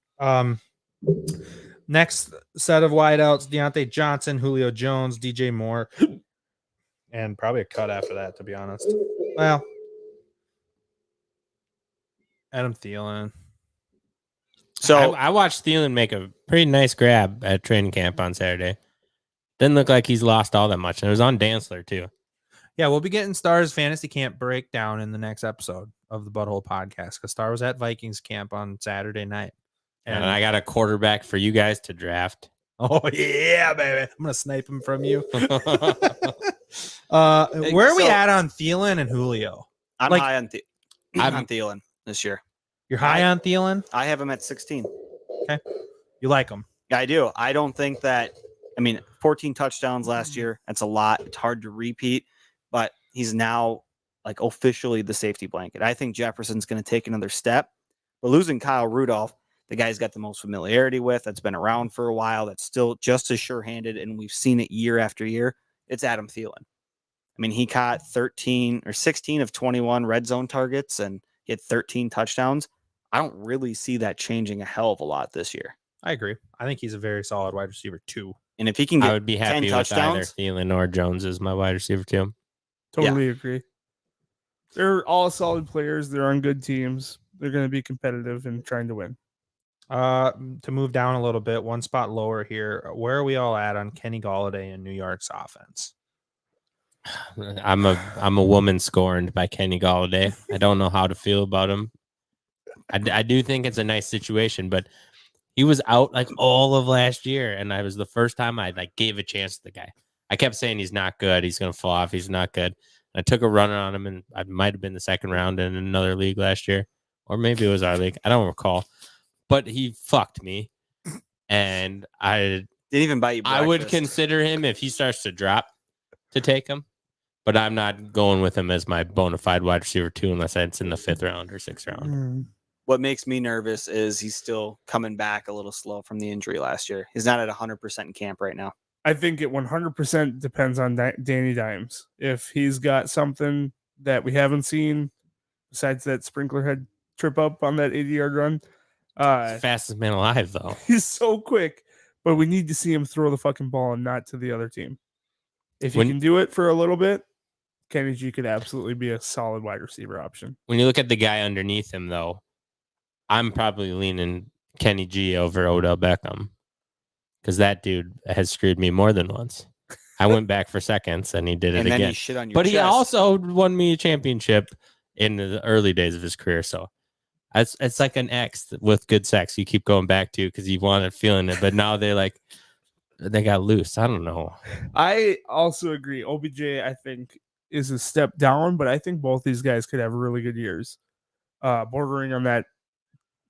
Next set of wideouts: Deontay Johnson, Julio Jones, DJ Moore, and probably a cut after that, to be honest. Well, Adam Thielen. So I watched Thielen make a pretty nice grab at training camp on Saturday. Didn't look like he's lost all that much, and it was on Dantzler too. Yeah, we'll be getting Stars Fantasy Camp breakdown in the next episode of the Butthole Podcast because Star was at Vikings camp on Saturday night. And I got a quarterback for you guys to draft. Oh yeah, baby! I'm gonna snipe him from you. Where are we at on Thielen and Julio? I'm like- high on on Thielen this year. You're high on Thielen. I have him at 16. You like him? Yeah, I do. I don't think that. I mean, 14 touchdowns last year. That's a lot. It's hard to repeat, but he's now like officially the safety blanket. I think Jefferson's going to take another step, but losing Kyle Rudolph, the guy's got the most familiarity with, that's been around for a while, that's still just as sure-handed, and we've seen it year after year. It's Adam Thielen. I mean, he caught 13 or 16 of 21 red zone targets, and he had 13 touchdowns. I don't really see that changing a hell of a lot this year. I agree. I think he's a very solid wide receiver too. And if he can get I would be 10 happy with either touchdowns, Thielen or Jones as my wide receiver too. Totally agree. They're all solid players. They're on good teams. They're going to be competitive and trying to win. To move down a little bit, one spot lower here. Where are we all at on Kenny Golladay and New York's offense? I'm a woman scorned by Kenny Golladay. I don't know how to feel about him. I do think it's a nice situation, but he was out like all of last year, and I was the first time I like gave a chance to the guy. I kept saying he's not good. He's going to fall off. He's not good. I took a runner on him, and I might have been the second round in another league last year, or maybe it was our league. I don't recall, but he fucked me, and I didn't even buy you I would breakfast. consider him if he starts to drop to take him, but I'm not going with him as my bona fide wide receiver 2 unless it's in the 5th round or 6th round. What makes me nervous is he's still coming back a little slow from the injury last year. He's not at 100% in camp right now. I think it 100% depends on Danny Dimes. If he's got something that we haven't seen besides that sprinkler head trip up on that 80-yard run, Fastest man alive, though. he's so quick. But we need to see him throw the fucking ball and not to the other team. If he can do it for a little bit, Kenny G could absolutely be a solid wide receiver option. When you look at the guy underneath him, though, I'm probably leaning Kenny G over Odell Beckham because that dude has screwed me more than once. I went back for seconds and he did it And then again. he shit on your But he chest. also won me a championship in the early days of his career. So it's like an ex with good sex you keep going back to because you wanted feeling it. But now they got loose. I don't know. I also agree. OBJ, I think, is a step down, but I think both these guys could have really good years, bordering on that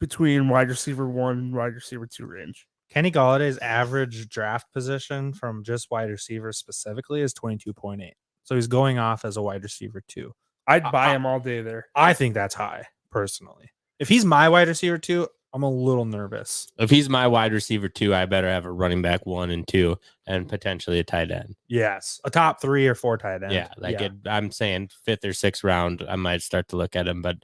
between wide receiver 1 and wide receiver 2 range. Kenny Galladay's average draft position from just wide receivers specifically is 22.8. So he's going off as a wide receiver 2. I'd buy him all day there. I think that's high, personally. If he's my wide receiver 2, I'm a little nervous. If he's my wide receiver 2, I better have a running back 1 and 2 and potentially a tight end. Yes. A top 3 or 4 tight end. Yeah, I'm saying 5th or 6th round, I might start to look at him, but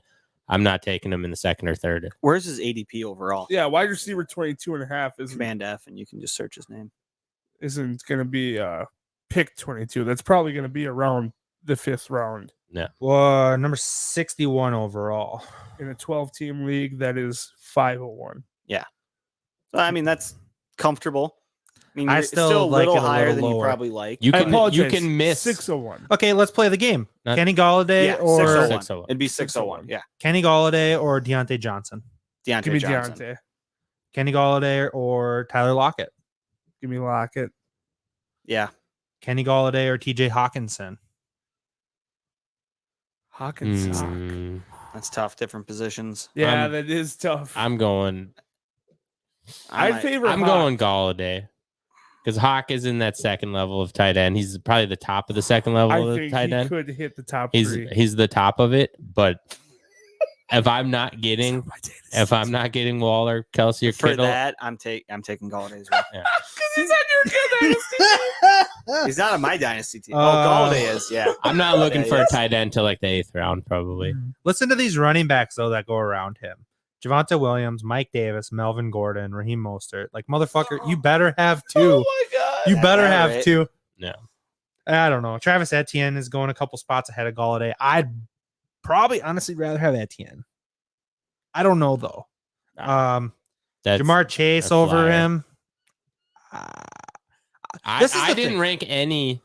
I'm not taking him in the 2nd or 3rd. Where's his ADP overall? Yeah, wide receiver 22.5 Command F, and you can just search his name. isn't going to be pick 22. That's probably going to be around the 5th round. Yeah. Well, number 61 overall. In a 12-team league, that is 501. So, I mean, that's comfortable. I mean, I you're still still a like little it a higher little than you lower. probably like. You I can apologize. miss 601. Okay, let's play the game. Not- Kenny Galladay Yeah, or 601. 601. It'd be 601. Yeah. Kenny Galladay or Deontay Johnson. Deontay Give me Johnson. Deontay. Kenny Galladay or Tyler Lockett. Give me Lockett. Yeah. Kenny Golladay or TJ Hawkinson. Hawkins. That's tough. Different positions. Yeah, that is tough. I'm going I favor I'm Hawk. going Golladay. Because Hawk is in that second level of tight end. He's probably the top of the second level I of think tight he end. could hit the top He's three. he's the top of it, but if I'm not getting Waller, Kelsey, or For Kittle, that, I'm taking Golladay as well. yeah. Because he's on your dynasty. He's not on my dynasty team. Uh, Golladay is. Yeah. I'm not looking Yeah, for yes. a tight end till like the 8th round, probably. Listen to these running backs though that go around him. Javonte Williams, Mike Davis, Melvin Gordon, Raheem Mostert. Like motherfucker, you better have two. Oh my god! You better Yeah, have right. two. No. I don't know. Travis Etienne is going a couple spots ahead of Golladay. I'd probably honestly rather have Etienne. I don't know though. That's, Jamar Chase a over flyer. him. This is I the didn't thing. rank any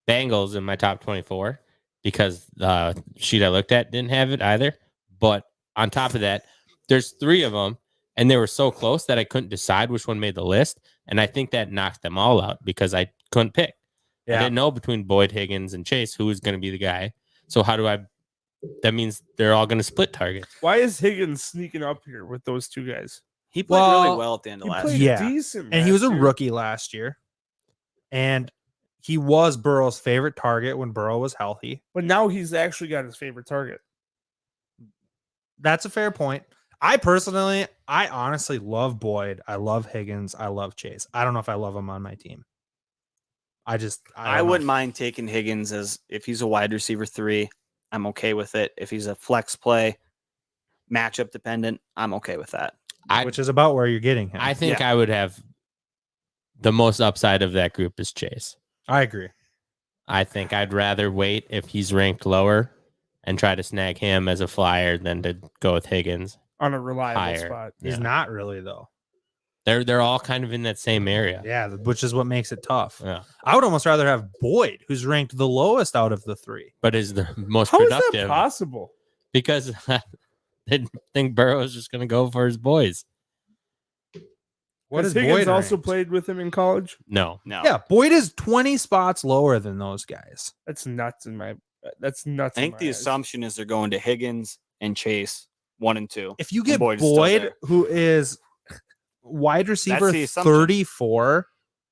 Bengals in my top 24 because the sheet I looked at didn't have it either. But on top of that, there's 3 of them, and they were so close that I couldn't decide which one made the list. And I think that knocked them all out because I couldn't pick. I didn't know between Boyd, Higgins, and Chase who was going to be the guy. So how do I? That means they're all going to split targets. Why is Higgins sneaking up here with those two guys? He played Well, really well at the end of He last played year. Yeah. decent, And he was a last year. rookie last year. And he was Burrow's favorite target when Burrow was healthy. But now he's actually got his favorite target. That's a fair point. I honestly love Boyd. I love Higgins. I love Chase. I don't know if I love him on my team. I I wouldn't mind taking Higgins as if he's a wide receiver 3. I'm okay with it. If he's a flex play, matchup dependent, I'm okay with that. which is about where you're getting him. I think I would have the most upside of that group is Chase. I agree. I think I'd rather wait if he's ranked lower and try to snag him as a flyer than to go with Higgins. On a reliable Higher. spot. He's Yeah. not really though. They're all kind of in that same area. Yeah, which is what makes it tough. Yeah. I would almost rather have Boyd, who's ranked the lowest out of the 3. But is the most How is that productive possible? because I didn't think Burrow's just going to go for his boys. What Has is Higgins Boyd also ranked? played with him in college? No. No. Yeah, Boyd is 20 spots lower than those guys. That's nuts in my. That's nuts. I think the assumption is they're going to Higgins and Chase 1 and 2. If you get Boyd is still Boyd, there. who is wide receiver the assumption. 34,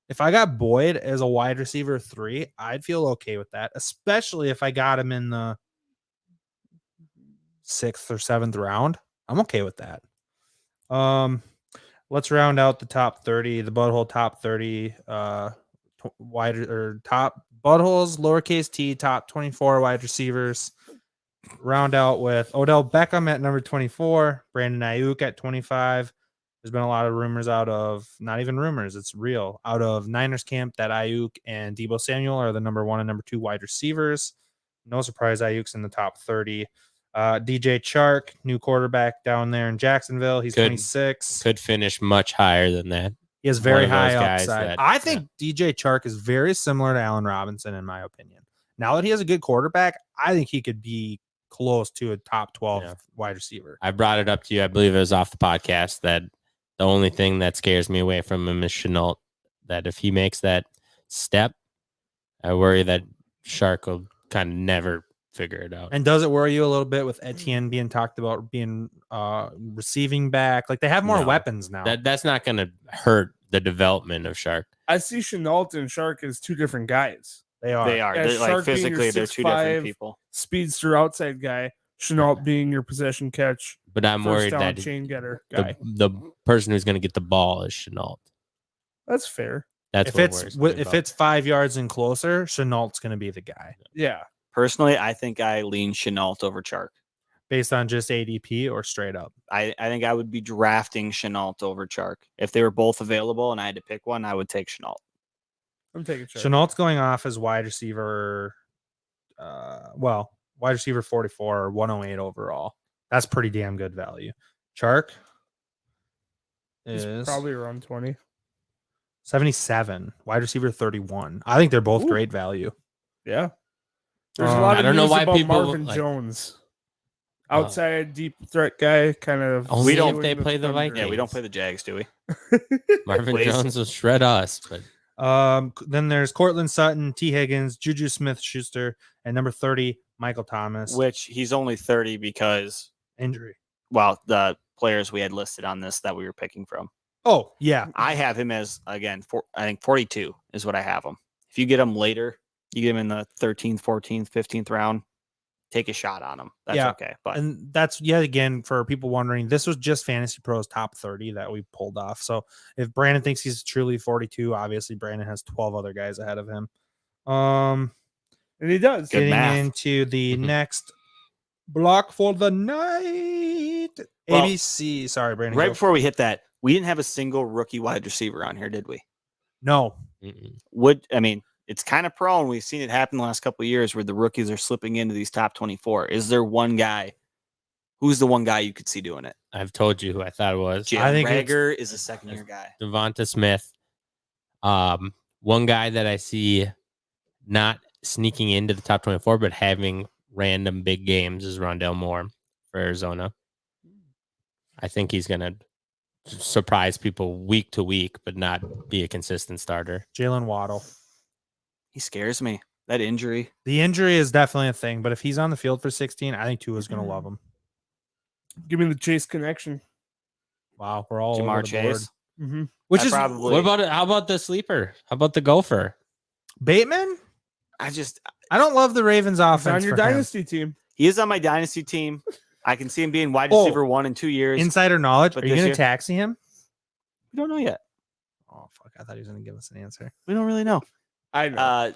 if I got Boyd as a wide receiver 3, I'd feel okay with that, especially if I got him in the 6th or 7th round. I'm okay with that. Let's round out the top 30, the butthole top 30, wide or top buttholes, lowercase t, top 24 wide receivers. Round out with Odell Beckham at number 24, Brandon Ayuk at 25. There's been a lot of rumors not even rumors, it's real, out of Niners camp that Ayuk and Deebo Samuel are the number 1 and number 2 wide receivers. No surprise, Ayuk's in the top 30. DJ Chark, new quarterback down there in Jacksonville. He's 26. Could finish much higher than that. He has very one of high those guys upside. that- I think DJ Chark is very similar to Allen Robinson, in my opinion. Now that he has a good quarterback, I think he could be close to a top 12 wide receiver. I brought it up to you. I believe it was off the podcast that the only thing that scares me away from him is Chenault. That if he makes that step, I worry that Shark will kind of never figure it out. And does it worry you a little bit with Etienne being talked about being receiving back? Like they have more No. weapons now. That's not going to hurt the development of Shark. I see Chenault and Shark as two different guys. They are. They are. Yeah, They're, like Shark being your physically, they're 2 different 6'5" people. Speedster outside guy. Chenault being your possession catch, But I'm first worried down that chain getter guy. the person who's going to get the ball is Chenault. That's fair. That's If what it's worries me if about. it's 5 yards and closer, Chenault's going to be the guy Yeah. Personally, I think I lean Chenault over Chark. based on just ADP or straight up. I think I would be drafting Chenault over Chark. If they were both available and I had to pick one, I would take Chenault. I'm taking Shark. Chenault's going off as wide receiver. Wide receiver 44 or 108 overall. That's pretty damn good value. Chark He's is probably around 20. 77. Wide receiver 31. I think they're both Ooh. great value. Yeah. There's a lot I of don't know news why about people, Marvin like- Jones. Outside deep threat guy, kind of. Only don't- if they play the Thunder. Vikings. Yeah, we don't play the Jags, do we? Marvin Please. Jones will shred us, but Then there's Cortland Sutton, T. Higgins, Juju Smith-Schuster, and number 30, Michael Thomas. Which he's only 30 because, Injury. well, the players we had listed on this that we were picking from. Oh, yeah. I have him as, again, I think 42 is what I have him. If you get him later, you get him in the 13th, 14th, 15th round, take a shot on him. That's okay. But And that's, yet again, for people wondering, this was just Fantasy Pros top 30 that we pulled off. So if Brandon thinks he's truly 42, obviously Brandon has 12 other guys ahead of him. And he does. Good Getting math. into the next block for the night. Well, ABC. Sorry, Brandon. right go. before we hit that, we didn't have a single rookie wide receiver on here, did we? No. It's kind of prone. We've seen it happen the last couple of years where the rookies are slipping into these top 24. Is there one guy? Who's the one guy you could see doing it? I've told you who I thought it was. I think Rager is a second-year guy. Devonta Smith. One guy that I see not sneaking into the top 24, but having random big games is Rondale Moore for Arizona. I think he's going to surprise people week to week, but not be a consistent starter. Jalen Waddle. He scares me. That injury. The injury is definitely a thing, but if he's on the field for 16, I think Tua's going to love him. Give me the Chase connection. Wow, we're all Jamar over the board. Chase. Mm-hmm. Which I is probably. What about it? How about the sleeper? How about the gopher? Bateman? I don't love the Ravens He's offense. on your for him. dynasty team. He is on my dynasty team. I can see him being wide Oh, receiver 1 in 2 years. Insider knowledge. But Are you this going year- to taxi him? We don't know yet. Oh, fuck. I thought he was going to give us an answer. We don't really know. I know.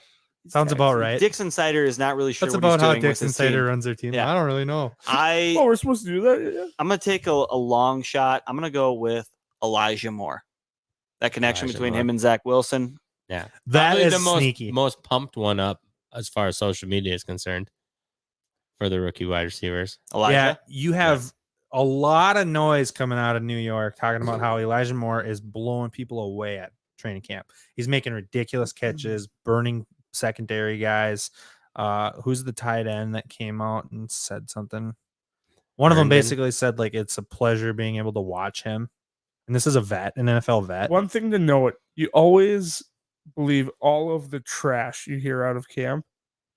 Sounds about right. Dick's Insider is not really sure That's what about he's how doing Dick's with his Insider team. runs their team. Yeah. I don't really know. Oh, we're supposed to do that? Yeah. I'm going to take a long shot. I'm going to go with Elijah Moore. That connection Elijah between Moore. him and Zach Wilson. Yeah. That Probably is the sneaky. most pumped one up as far as social media is concerned for the rookie wide receivers. Elijah. Yeah, you have a lot of noise coming out of New York talking about how Elijah Moore is blowing people away at training camp. He's making ridiculous catches, burning secondary guys. Who's the tight end that came out and said something? One of them Herndon? basically said like it's a pleasure being able to watch him. And this is a vet, an NFL vet. One thing to note, you always believe all of the trash you hear out of camp,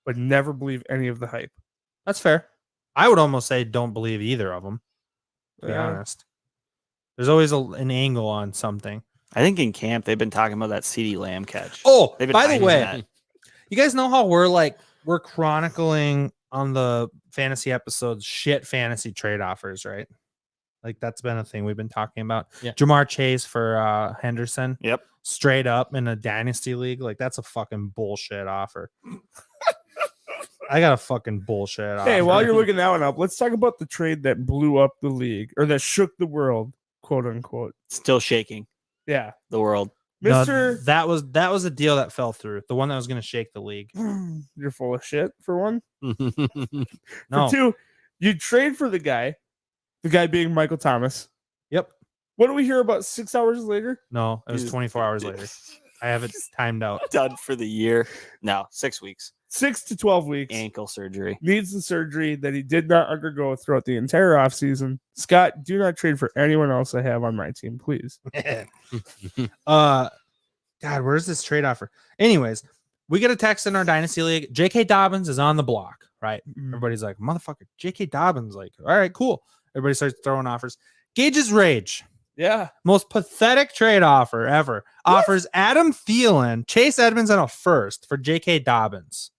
but never believe any of the hype. That's fair. I would almost say don't believe either of them, to be Yeah. honest. There's always an angle on something. I think in camp they've been talking about that CeeDee Lamb catch. Oh, They've been by the hyping way, that. you guys know how we're chronicling on the fantasy episodes shit fantasy trade offers, right? Like that's been a thing we've been talking about. Yeah. Jamar Chase for Henderson. Yep. Straight up in a dynasty league. Like that's a fucking bullshit offer. I got a fucking bullshit offer. Hey, while you're looking that one up, let's talk about the trade that blew up the league or that shook the world, quote unquote. Still shaking Yeah. the world. No, Mr. that was a deal that fell through. The one that was going to shake the league. You're full of shit, for one. No. For two, you trade for the guy being Michael Thomas. Yep. What do we hear about 6 hours later? No, it was He's- 24 hours later. I have it timed out. Done for the year. No, 6 weeks. 6 to 12 weeks. Ankle surgery. Needs the surgery that he did not undergo throughout the entire offseason. Scott, do not trade for anyone else I have on my team, please. God, where's this trade offer? Anyways, we get a text in our dynasty league. J.K. Dobbins is on the block, right? Everybody's like, motherfucker, J.K. Dobbins. Like, all right, cool. Everybody starts throwing offers. Gages Rage, Yeah. most pathetic trade offer ever, offers Adam Thielen, Chase Edmonds, and a first for J.K. Dobbins.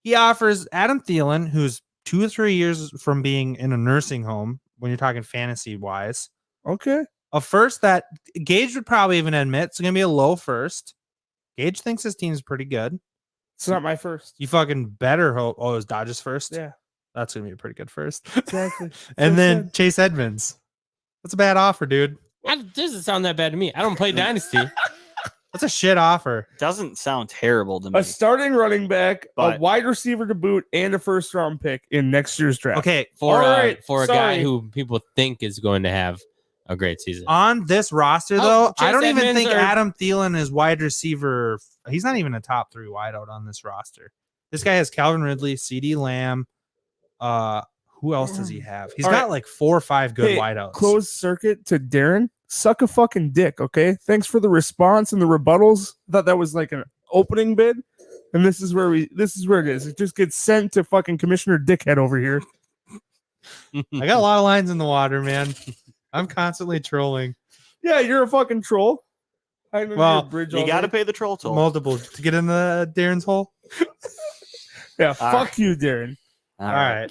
He offers Adam Thielen, who's 2 or 3 years from being in a nursing home, when you're talking fantasy wise, Okay. a first that Gage would probably even admit it's going to be a low first. Gage thinks his team's pretty good. It's not my first. You fucking better hope. Oh, it was Dodgers first? Yeah, That's going to be a pretty good first. exactly. And So then sad. Chase Edmonds. That's a bad offer, dude. That doesn't sound that bad to me. I don't play Dynasty. That's a shit offer. Doesn't sound terrible to me. A starting running back, a But- wide receiver to boot, and a first round pick in next year's draft. Okay, For, All right, for a guy sorry. who people think is going to have a great season. on this roster, Oh, though, I Chase don't even Edmonds think or- Adam Thielen is wide receiver. He's not even a top 3 wideout on this roster. This guy has Calvin Ridley, CeeDee Lamb. Who else does he have? He's All got right. like 4 or 5 good Hey, wideouts. Closed circuit to Darren. suck a fucking dick, okay? Thanks for the response and the rebuttals. I thought that was like an opening bid. And this is where it is. It just gets sent to fucking Commissioner Dickhead over here. I got a lot of lines in the water, man. I'm constantly trolling. Yeah, you're a fucking troll. Well, You got to pay the troll toll. Multiple to get in the Darren's hole. Yeah, fuck you, Darren. All right.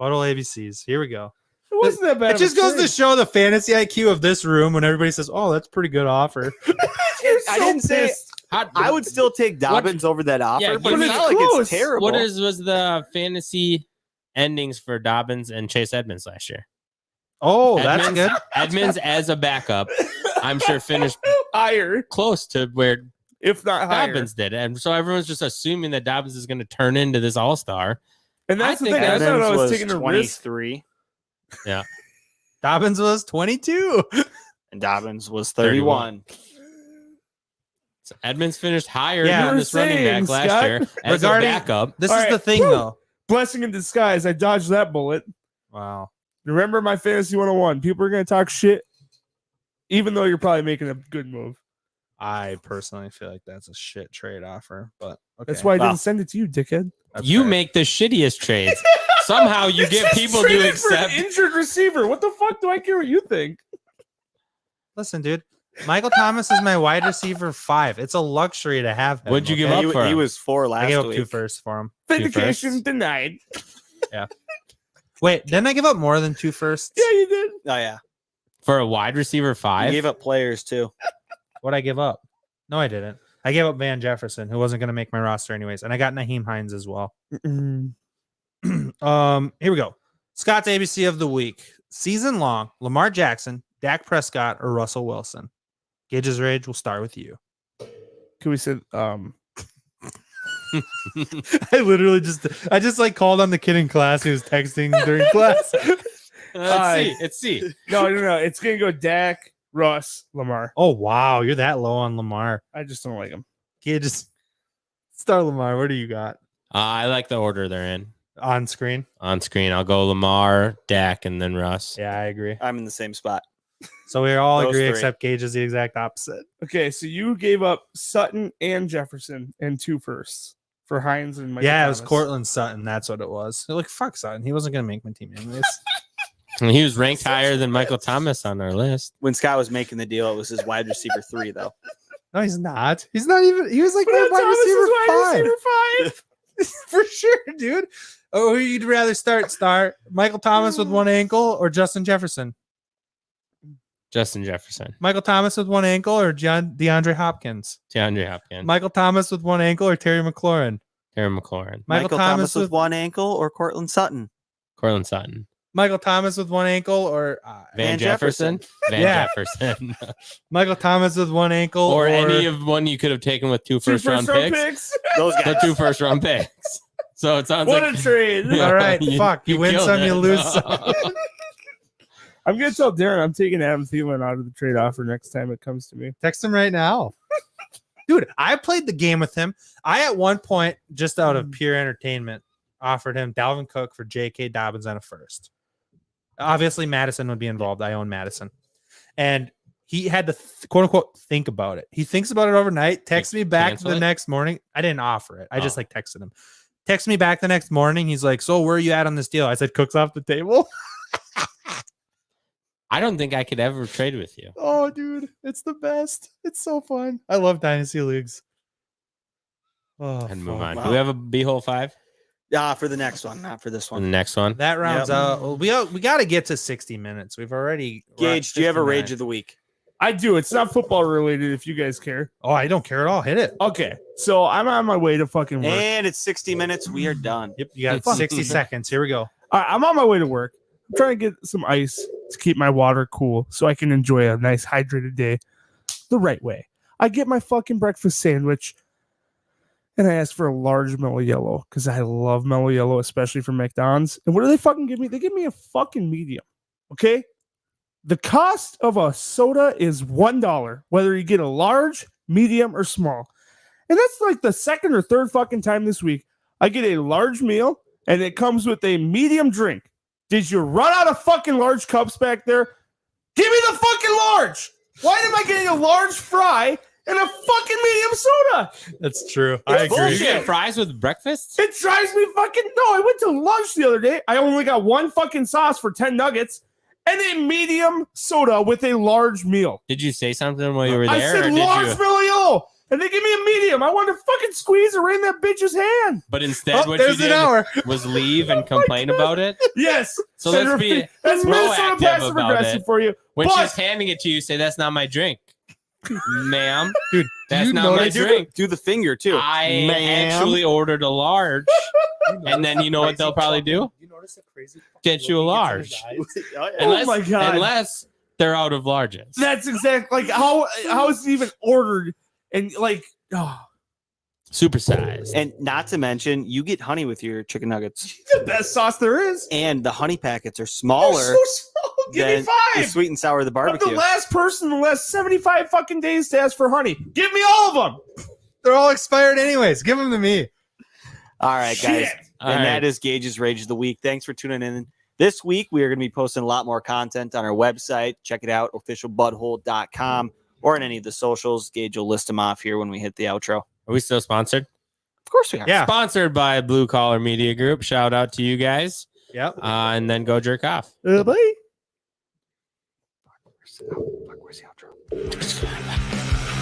Total ABCs. Here we go. It wasn't that bad. It just goes to show the fantasy IQ of this room when everybody says, "Oh, that's a pretty good offer." I didn't say I would still take Dobbins over that offer, Yeah, but give it's me- not like close. it's terrible. Was the fantasy endings for Dobbins and Chase Edmonds last year? Oh, that's good. Edmonds as a backup, I'm sure finished higher, close to where if not higher. Dobbins did. And so everyone's just assuming that Dobbins is going to turn into this all-star. And that's I the think thing. I thought I Evans was taking a risk. 23 Dobbins was 22. and Dobbins was 31. So Edmonds finished higher Yeah, than you this were running back saying, last Scott, year as regarding- a backup. This All is right. the thing, Woo. though. Blessing in disguise. I dodged that bullet. Wow. Remember my fantasy 101. People are going to talk shit, even though you're probably making a good move. I personally feel like that's a shit trade offer, but okay. That's why I Wow. didn't send it to you, dickhead. That's You fair. make the shittiest trades. Somehow you get people to Traded for an accept. injured receiver. What the fuck do I care what you think? Listen, dude. Michael Thomas is my wide receiver 5. It's a luxury to have him. What'd you give okay? up for He him? was 4 I last gave up week. 2 firsts for him. Vindication firsts. denied. Wait, didn't I give up more than 2 firsts? Yeah, you did. Oh yeah, For a wide receiver he 5? gave up players too. What'd I give up? No, I didn't. I gave up Van Jefferson, who wasn't going to make my roster anyways, and I got Naheem Hines as well. Here we go. Scott's ABC of the week. Season long, Lamar Jackson, Dak Prescott, or Russell Wilson. Gage's Rage will start with you. Can we say I literally just like called on the kid in class who was texting during class. Let's see. no. It's gonna go Dak, Russ, Lamar. Oh wow, you're that low on Lamar. I just don't like him. Kid, just start Lamar. What do you got I like the order they're in. on screen? On screen, I'll go Lamar, Dak, and then Russ. Yeah, I agree. I'm in the same spot. So we all Those agree three. except Gage is the exact opposite. Okay, so you gave up Sutton and Jefferson and 2 firsts for Hines and Michael Yeah, it was Thomas. Cortland Sutton. That's what it was. They're like, fuck Sutton. He wasn't gonna make my team anyways. And he was ranked higher than Michael Thomas on our list. When Scott was making the deal, it was his wide receiver 3 though. No, he's not. He's not even. He was like But my Thomas is wide receiver 5. wide receiver 5. For sure, dude. Oh, who you'd rather start Michael Thomas with one ankle or Justin Jefferson? Justin Jefferson, Michael Thomas with one ankle or DeAndre Hopkins? DeAndre Hopkins, Michael Thomas with one ankle or Terry McLaurin? Terry McLaurin, Michael Thomas with with one ankle or Cortland Sutton? Cortland Sutton, Michael Thomas with one ankle or Van Jefferson, Van Yeah. Jefferson, Michael Thomas with one ankle or any of one you could have taken with 2 first round picks. Those The guys. 2 first round picks. So it sounds What like a trade. Yeah, All right, fuck. You win killed some, it. you lose some. I'm gonna tell Darren I'm taking Adam Thielen out of the trade offer next time it comes to me. Text him right now. Dude, I played the game with him. I, at one point, just out of pure entertainment, offered him Dalvin Cook for J.K. Dobbins and a first. Obviously, Madison would be involved. I own Madison. And he had to, quote unquote, think about it. He thinks about it overnight, texts me back Cancel the it? next morning. I didn't offer it. I just Oh. like texted him. Text me back the next morning. He's like, so where are you at on this deal? I said, Cook's off the table. I don't think I could ever trade with you. Oh, dude, it's the best. It's so fun. I love Dynasty Leagues. Oh, And move fuck. on. Wow. Do we have a B-hole 5? For the next one, not for this On the one. next one. That rounds Yep. out. Well, we got to get to 60 minutes. We've already. Gage, do you have a rage of the week? I do. It's not football related if you guys care. Oh, I don't care at all. Hit it. Okay, so I'm on my way to fucking work. And it's 60 minutes. We are done. Yep. You got 60 seconds. Here we go. All right, I'm on my way to work. I'm trying to get some ice to keep my water cool so I can enjoy a nice hydrated day the right way. I get my fucking breakfast sandwich and I ask for a large mellow yellow because I love mellow yellow, especially from McDonald's. And what do they fucking give me? They give me a fucking medium. Okay. The cost of a soda is $1, whether you get a large, medium, or small. And that's like the second or third fucking time this week. I get a large meal and it comes with a medium drink. Did you run out of fucking large cups back there? Give me the fucking large. Why am I getting a large fry and a fucking medium soda? That's true. I agree. Did you Bullshit. get fries with breakfast? It drives me fucking. No, I went to lunch the other day. I only got one fucking sauce for 10 nuggets and a medium soda with a large meal. Did you say something while you were there? I said or did large you? meal, and they give me a medium. I wanted to fucking squeeze it right in that bitch's hand. But instead, what you There's an did hour. was leave and complain about it. Yes. So let's be that's Minnesota proactive passive about aggressive it. for you. When But- she's handing it to you, say, "That's not my drink, ma'am." Dude, That's you not my notice- drink. Do the finger too. I Ma'am. actually ordered a large, and then you know what they'll probably do? You notice a crazy Get you a large, Oh, unless, my God. unless they're out of larges. That's exactly like how is it even ordered and like Supersized. And not to mention, you get honey with your chicken nuggets, the best sauce there is. and the honey packets are They're smaller so small. Give me than the 5. sweet and sour of the I'm the barbecue. last person in the last 75 fucking days to ask for honey. Give me all of them. They're all expired anyways. Give them to me. All right, guys. Shit. All And right. that is Gage's Rage of the Week. Thanks for tuning in. This week, we are going to be posting a lot more content on our website. Check it out, officialbutthole.com, or on any of the socials. Gage will list them off here when we hit the outro. Are we still sponsored? Of course we are. Yeah. Sponsored by Blue Collar Media Group. Shout out to you guys. Yep. And then go jerk off. Bye. Where's the outro?